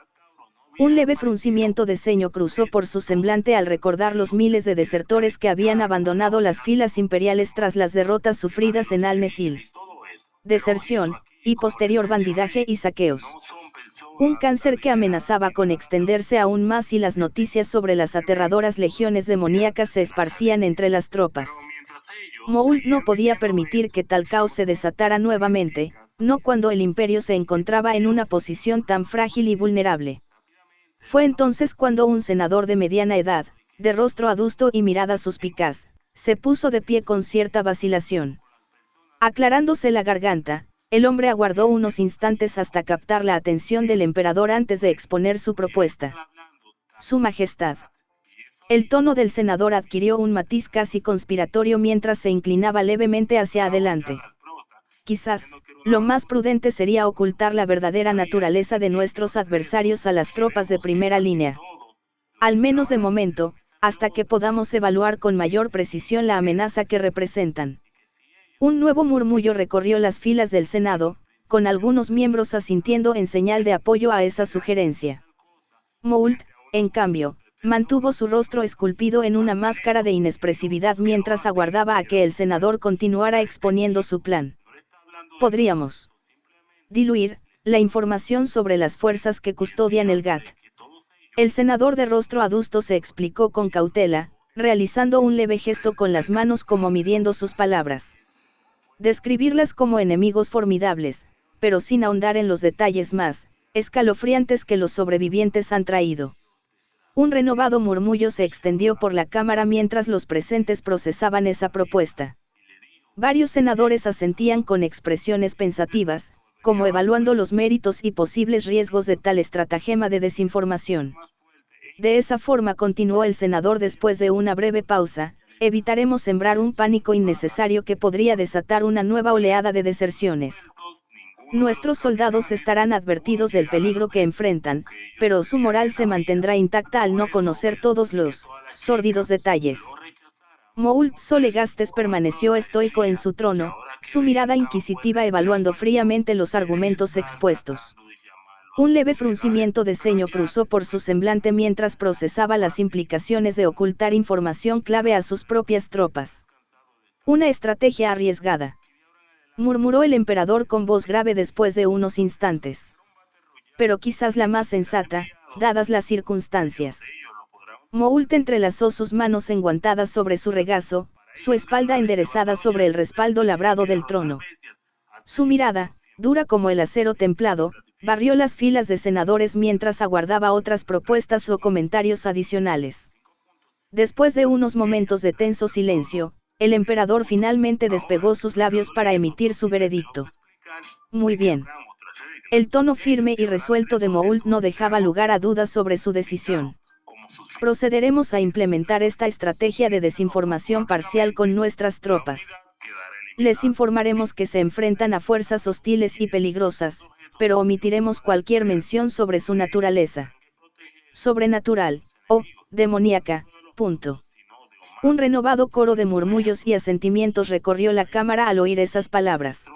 Un leve fruncimiento de ceño cruzó por su semblante al recordar los miles de desertores que habían abandonado las filas imperiales tras las derrotas sufridas en Al-Nesil. Deserción, y posterior bandidaje y saqueos. Un cáncer que amenazaba con extenderse aún más si las noticias sobre las aterradoras legiones demoníacas se esparcían entre las tropas. Moult no podía permitir que tal caos se desatara nuevamente, no cuando el imperio se encontraba en una posición tan frágil y vulnerable. Fue entonces cuando un senador de mediana edad, de rostro adusto y mirada suspicaz, se puso de pie con cierta vacilación. Aclarándose la garganta, el hombre aguardó unos instantes hasta captar la atención del emperador antes de exponer su propuesta. Su Majestad. El tono del senador adquirió un matiz casi conspiratorio mientras se inclinaba levemente hacia adelante. Quizás, lo más prudente sería ocultar la verdadera naturaleza de nuestros adversarios a las tropas de primera línea. Al menos de momento, hasta que podamos evaluar con mayor precisión la amenaza que representan. Un nuevo murmullo recorrió las filas del Senado, con algunos miembros asintiendo en señal de apoyo a esa sugerencia. Moult, en cambio, mantuvo su rostro esculpido en una máscara de inexpresividad mientras aguardaba a que el senador continuara exponiendo su plan. Podríamos diluir la información sobre las fuerzas que custodian el GAT. El senador de rostro adusto se explicó con cautela, realizando un leve gesto con las manos como midiendo sus palabras. Describirlas como enemigos formidables, pero sin ahondar en los detalles más escalofriantes que los sobrevivientes han traído. Un renovado murmullo se extendió por la cámara mientras los presentes procesaban esa propuesta. Varios senadores asentían con expresiones pensativas, como evaluando los méritos y posibles riesgos de tal estratagema de desinformación. De esa forma, continuó el senador después de una breve pausa, evitaremos sembrar un pánico innecesario que podría desatar una nueva oleada de deserciones. Nuestros soldados estarán advertidos del peligro que enfrentan, pero su moral se mantendrá intacta al no conocer todos los sórdidos detalles. Moult Solegastes permaneció estoico en su trono, su mirada inquisitiva evaluando fríamente los argumentos expuestos. Un leve fruncimiento de ceño cruzó por su semblante mientras procesaba las implicaciones de ocultar información clave a sus propias tropas. Una estrategia arriesgada, murmuró el emperador con voz grave después de unos instantes. Pero quizás la más sensata, dadas las circunstancias. Moult entrelazó sus manos enguantadas sobre su regazo, su espalda enderezada sobre el respaldo labrado del trono. Su mirada, dura como el acero templado, barrió las filas de senadores mientras aguardaba otras propuestas o comentarios adicionales. Después de unos momentos de tenso silencio, el emperador finalmente despegó sus labios para emitir su veredicto. Muy bien. El tono firme y resuelto de Moult no dejaba lugar a dudas sobre su decisión. Procederemos a implementar esta estrategia de desinformación parcial con nuestras tropas. Les informaremos que se enfrentan a fuerzas hostiles y peligrosas, pero omitiremos cualquier mención sobre su naturaleza sobrenatural, o demoníaca, punto. Un renovado coro de murmullos y asentimientos recorrió la cámara al oír esas palabras.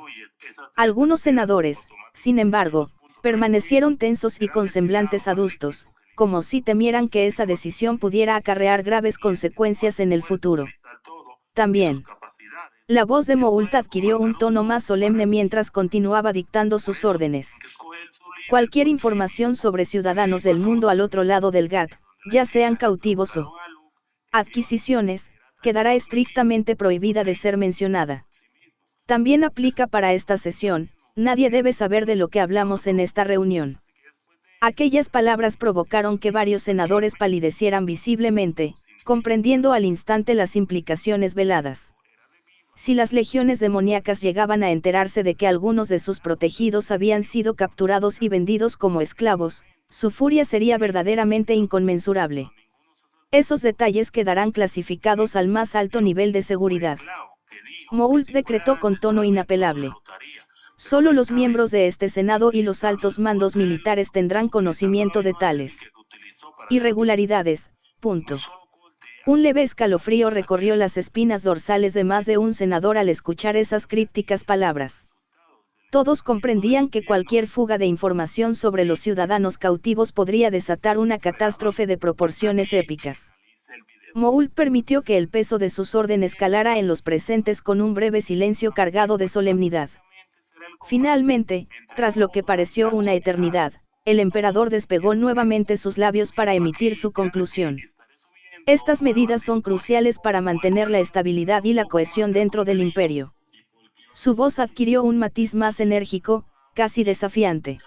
Algunos senadores, sin embargo, permanecieron tensos y con semblantes adustos, como si temieran que esa decisión pudiera acarrear graves consecuencias en el futuro. También, la voz de Moult adquirió un tono más solemne mientras continuaba dictando sus órdenes. Cualquier información sobre ciudadanos del mundo al otro lado del GAT, ya sean cautivos o adquisiciones, quedará estrictamente prohibida de ser mencionada. También aplica para esta sesión, nadie debe saber de lo que hablamos en esta reunión. Aquellas palabras provocaron que varios senadores palidecieran visiblemente, comprendiendo al instante las implicaciones veladas. Si las legiones demoníacas llegaban a enterarse de que algunos de sus protegidos habían sido capturados y vendidos como esclavos, su furia sería verdaderamente inconmensurable. Esos detalles quedarán clasificados al más alto nivel de seguridad. Moult decretó con tono inapelable. Solo los miembros de este Senado y los altos mandos militares tendrán conocimiento de tales irregularidades. Punto. Un leve escalofrío recorrió las espinas dorsales de más de un senador al escuchar esas crípticas palabras. Todos comprendían que cualquier fuga de información sobre los ciudadanos cautivos podría desatar una catástrofe de proporciones épicas. Moult permitió que el peso de sus órdenes calara en los presentes con un breve silencio cargado de solemnidad. Finalmente, tras lo que pareció una eternidad, el emperador despegó nuevamente sus labios para emitir su conclusión. Estas medidas son cruciales para mantener la estabilidad y la cohesión dentro del imperio. Su voz adquirió un matiz más enérgico, casi desafiante.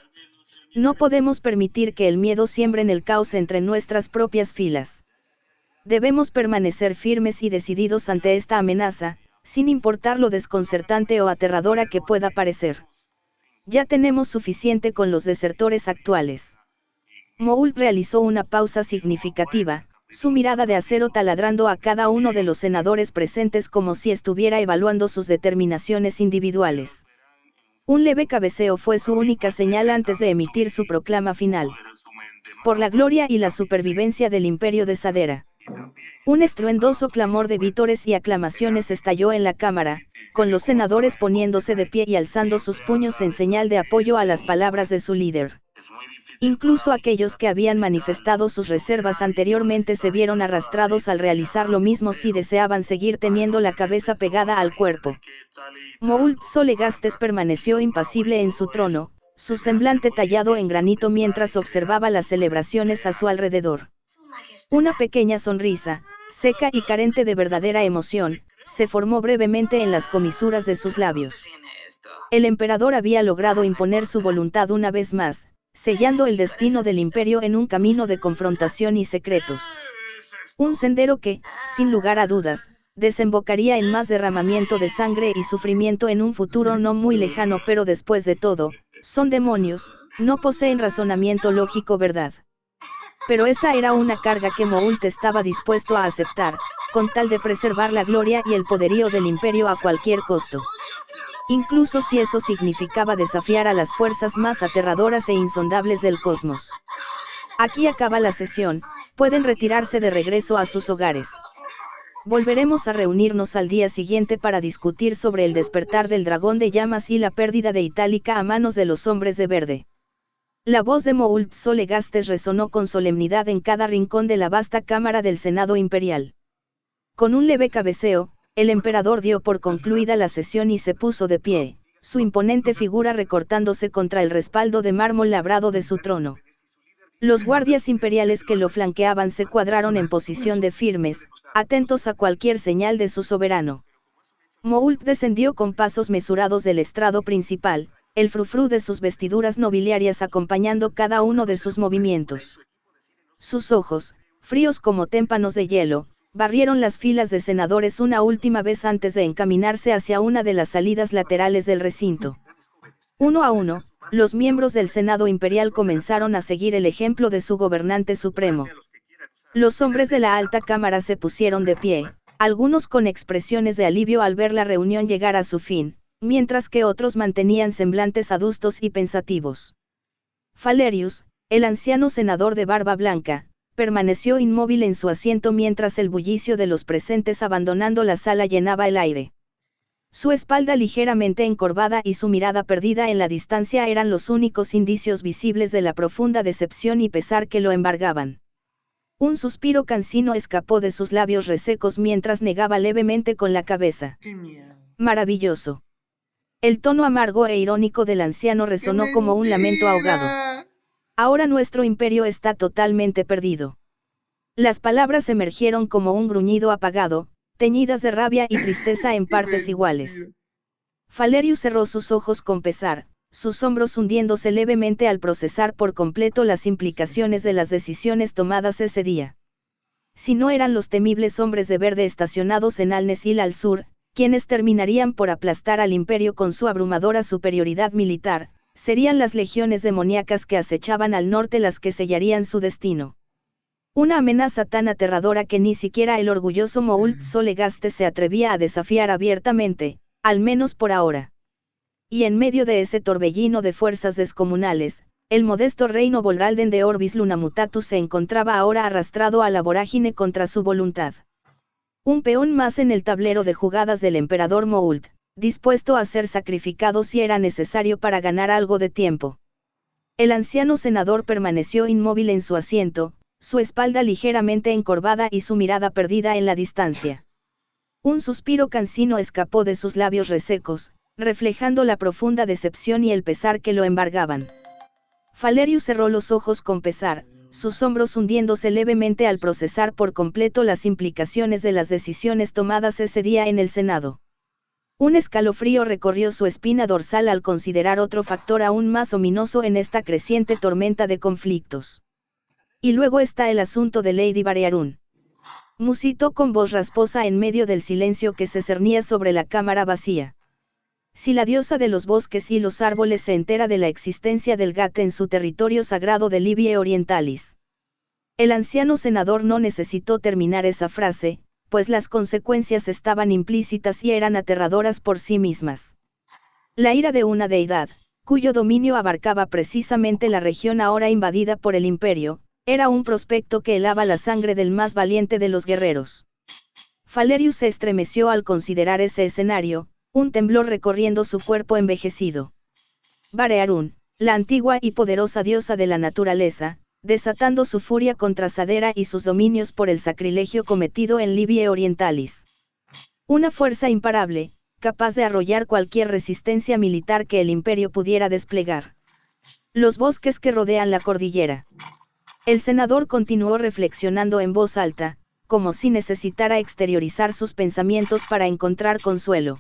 No podemos permitir que el miedo siembre en el caos entre nuestras propias filas. Debemos permanecer firmes y decididos ante esta amenaza, sin importar lo desconcertante o aterradora que pueda parecer. Ya tenemos suficiente con los desertores actuales. Moult realizó una pausa significativa, su mirada de acero taladrando a cada uno de los senadores presentes como si estuviera evaluando sus determinaciones individuales. Un leve cabeceo fue su única señal antes de emitir su proclama final. Por la gloria y la supervivencia del imperio de Sadera. Un estruendoso clamor de vítores y aclamaciones estalló en la cámara, con los senadores poniéndose de pie y alzando sus puños en señal de apoyo a las palabras de su líder. Incluso aquellos que habían manifestado sus reservas anteriormente se vieron arrastrados al realizar lo mismo si deseaban seguir teniendo la cabeza pegada al cuerpo. Moult Solegastes permaneció impasible en su trono, su semblante tallado en granito mientras observaba las celebraciones a su alrededor. Una pequeña sonrisa, seca y carente de verdadera emoción, se formó brevemente en las comisuras de sus labios. El emperador había logrado imponer su voluntad una vez más, sellando el destino del imperio en un camino de confrontación y secretos. Un sendero que, sin lugar a dudas, desembocaría en más derramamiento de sangre y sufrimiento en un futuro no muy lejano, pero después de todo, son demonios, no poseen razonamiento lógico, ¿verdad? Pero esa era una carga que Moult estaba dispuesto a aceptar, con tal de preservar la gloria y el poderío del imperio a cualquier costo. Incluso si eso significaba desafiar a las fuerzas más aterradoras e insondables del cosmos. Aquí acaba la sesión, pueden retirarse de regreso a sus hogares. Volveremos a reunirnos al día siguiente para discutir sobre el despertar del dragón de llamas y la pérdida de Itálica a manos de los hombres de verde. La voz de Moult Solegastes resonó con solemnidad en cada rincón de la vasta cámara del Senado Imperial. Con un leve cabeceo, el emperador dio por concluida la sesión y se puso de pie, su imponente figura recortándose contra el respaldo de mármol labrado de su trono. Los guardias imperiales que lo flanqueaban se cuadraron en posición de firmes, atentos a cualquier señal de su soberano. Moult descendió con pasos mesurados del estrado principal, el frufrú de sus vestiduras nobiliarias acompañando cada uno de sus movimientos. Sus ojos, fríos como témpanos de hielo, barrieron las filas de senadores una última vez antes de encaminarse hacia una de las salidas laterales del recinto. Uno a uno, los miembros del Senado Imperial comenzaron a seguir el ejemplo de su gobernante supremo. Los hombres de la alta cámara se pusieron de pie, algunos con expresiones de alivio al ver la reunión llegar a su fin, mientras que otros mantenían semblantes adustos y pensativos. Falerius, el anciano senador de barba blanca, permaneció inmóvil en su asiento mientras el bullicio de los presentes abandonando la sala llenaba el aire. Su espalda ligeramente encorvada y su mirada perdida en la distancia eran los únicos indicios visibles de la profunda decepción y pesar que lo embargaban. Un suspiro cansino escapó de sus labios resecos mientras negaba levemente con la cabeza. Maravilloso. El tono amargo e irónico del anciano resonó como un lamento ahogado. Ahora nuestro imperio está totalmente perdido. Las palabras emergieron como un gruñido apagado, teñidas de rabia y tristeza en partes iguales. Falerius cerró sus ojos con pesar, sus hombros hundiéndose levemente al procesar por completo las implicaciones de las decisiones tomadas ese día. Si no eran los temibles hombres de verde estacionados en Alnesil al sur, quienes terminarían por aplastar al imperio con su abrumadora superioridad militar, serían las legiones demoníacas que acechaban al norte las que sellarían su destino. Una amenaza tan aterradora que ni siquiera el orgulloso Moult Solegaste se atrevía a desafiar abiertamente, al menos por ahora. Y en medio de ese torbellino de fuerzas descomunales, el modesto reino Volralden de Orbis Lunamutatus se encontraba ahora arrastrado a la vorágine contra su voluntad. Un peón más en el tablero de jugadas del emperador Moult, dispuesto a ser sacrificado si era necesario para ganar algo de tiempo. El anciano senador permaneció inmóvil en su asiento, su espalda ligeramente encorvada y su mirada perdida en la distancia. Un suspiro cansino escapó de sus labios resecos, reflejando la profunda decepción y el pesar que lo embargaban. Falerius cerró los ojos con pesar, sus hombros hundiéndose levemente al procesar por completo las implicaciones de las decisiones tomadas ese día en el Senado. Un escalofrío recorrió su espina dorsal al considerar otro factor aún más ominoso en esta creciente tormenta de conflictos. Y luego está el asunto de Lady Barearún. Musitó con voz rasposa en medio del silencio que se cernía sobre la cámara vacía. Si la diosa de los bosques y los árboles se entera de la existencia del Gat en su territorio sagrado de Libie Orientalis. El anciano senador no necesitó terminar esa frase, pues las consecuencias estaban implícitas y eran aterradoras por sí mismas. La ira de una deidad, cuyo dominio abarcaba precisamente la región ahora invadida por el imperio, era un prospecto que helaba la sangre del más valiente de los guerreros. Falerius se estremeció al considerar ese escenario, un temblor recorriendo su cuerpo envejecido. Barearún, la antigua y poderosa diosa de la naturaleza, desatando su furia contra Sadera y sus dominios por el sacrilegio cometido en Libie Orientalis. Una fuerza imparable, capaz de arrollar cualquier resistencia militar que el imperio pudiera desplegar. Los bosques que rodean la cordillera. El senador continuó reflexionando en voz alta, como si necesitara exteriorizar sus pensamientos para encontrar consuelo.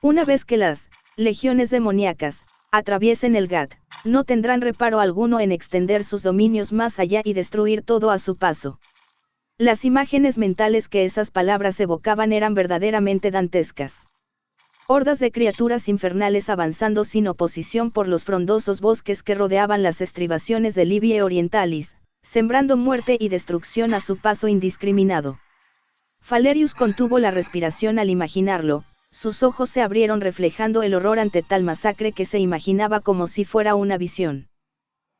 Una vez que las legiones demoníacas atraviesen el Gat, no tendrán reparo alguno en extender sus dominios más allá y destruir todo a su paso. Las imágenes mentales que esas palabras evocaban eran verdaderamente dantescas. Hordas de criaturas infernales avanzando sin oposición por los frondosos bosques que rodeaban las estribaciones de Libie Orientalis, sembrando muerte y destrucción a su paso indiscriminado. Falerius contuvo la respiración al imaginarlo. Sus ojos se abrieron reflejando el horror ante tal masacre que se imaginaba como si fuera una visión.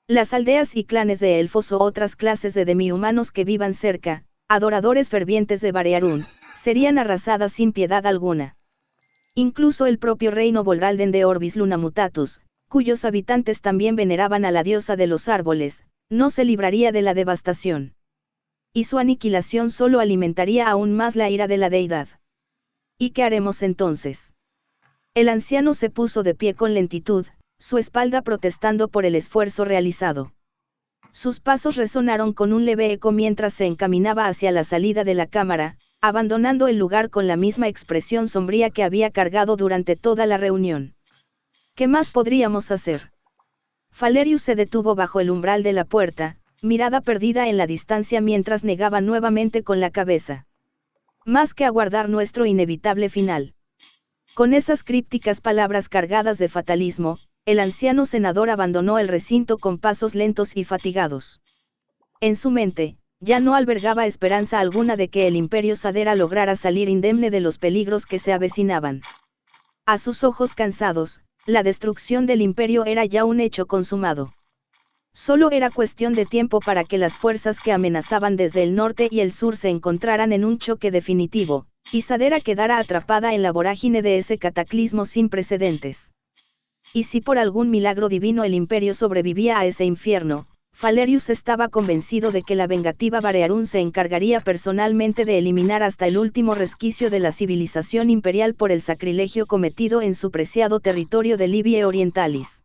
Las aldeas y clanes de elfos o otras clases de demi-humanos que vivan cerca, adoradores fervientes de Barearún, serían arrasadas sin piedad alguna. Incluso el propio reino Volralden de Orbis Lunamutatus, cuyos habitantes también veneraban a la diosa de los árboles, no se libraría de la devastación. Y su aniquilación solo alimentaría aún más la ira de la deidad. ¿Y qué haremos entonces? El anciano se puso de pie con lentitud, su espalda protestando por el esfuerzo realizado. Sus pasos resonaron con un leve eco mientras se encaminaba hacia la salida de la cámara, abandonando el lugar con la misma expresión sombría que había cargado durante toda la reunión. ¿Qué más podríamos hacer? Falerius se detuvo bajo el umbral de la puerta, mirada perdida en la distancia mientras negaba nuevamente con la cabeza. Más que aguardar nuestro inevitable final. Con esas crípticas palabras cargadas de fatalismo, el anciano senador abandonó el recinto con pasos lentos y fatigados. En su mente, ya no albergaba esperanza alguna de que el imperio Sadera lograra salir indemne de los peligros que se avecinaban. A sus ojos cansados, la destrucción del imperio era ya un hecho consumado. Solo era cuestión de tiempo para que las fuerzas que amenazaban desde el norte y el sur se encontraran en un choque definitivo, y Sadera quedara atrapada en la vorágine de ese cataclismo sin precedentes. Y si por algún milagro divino el imperio sobrevivía a ese infierno, Falerius estaba convencido de que la vengativa Barearún se encargaría personalmente de eliminar hasta el último resquicio de la civilización imperial por el sacrilegio cometido en su preciado territorio de Libie Orientalis.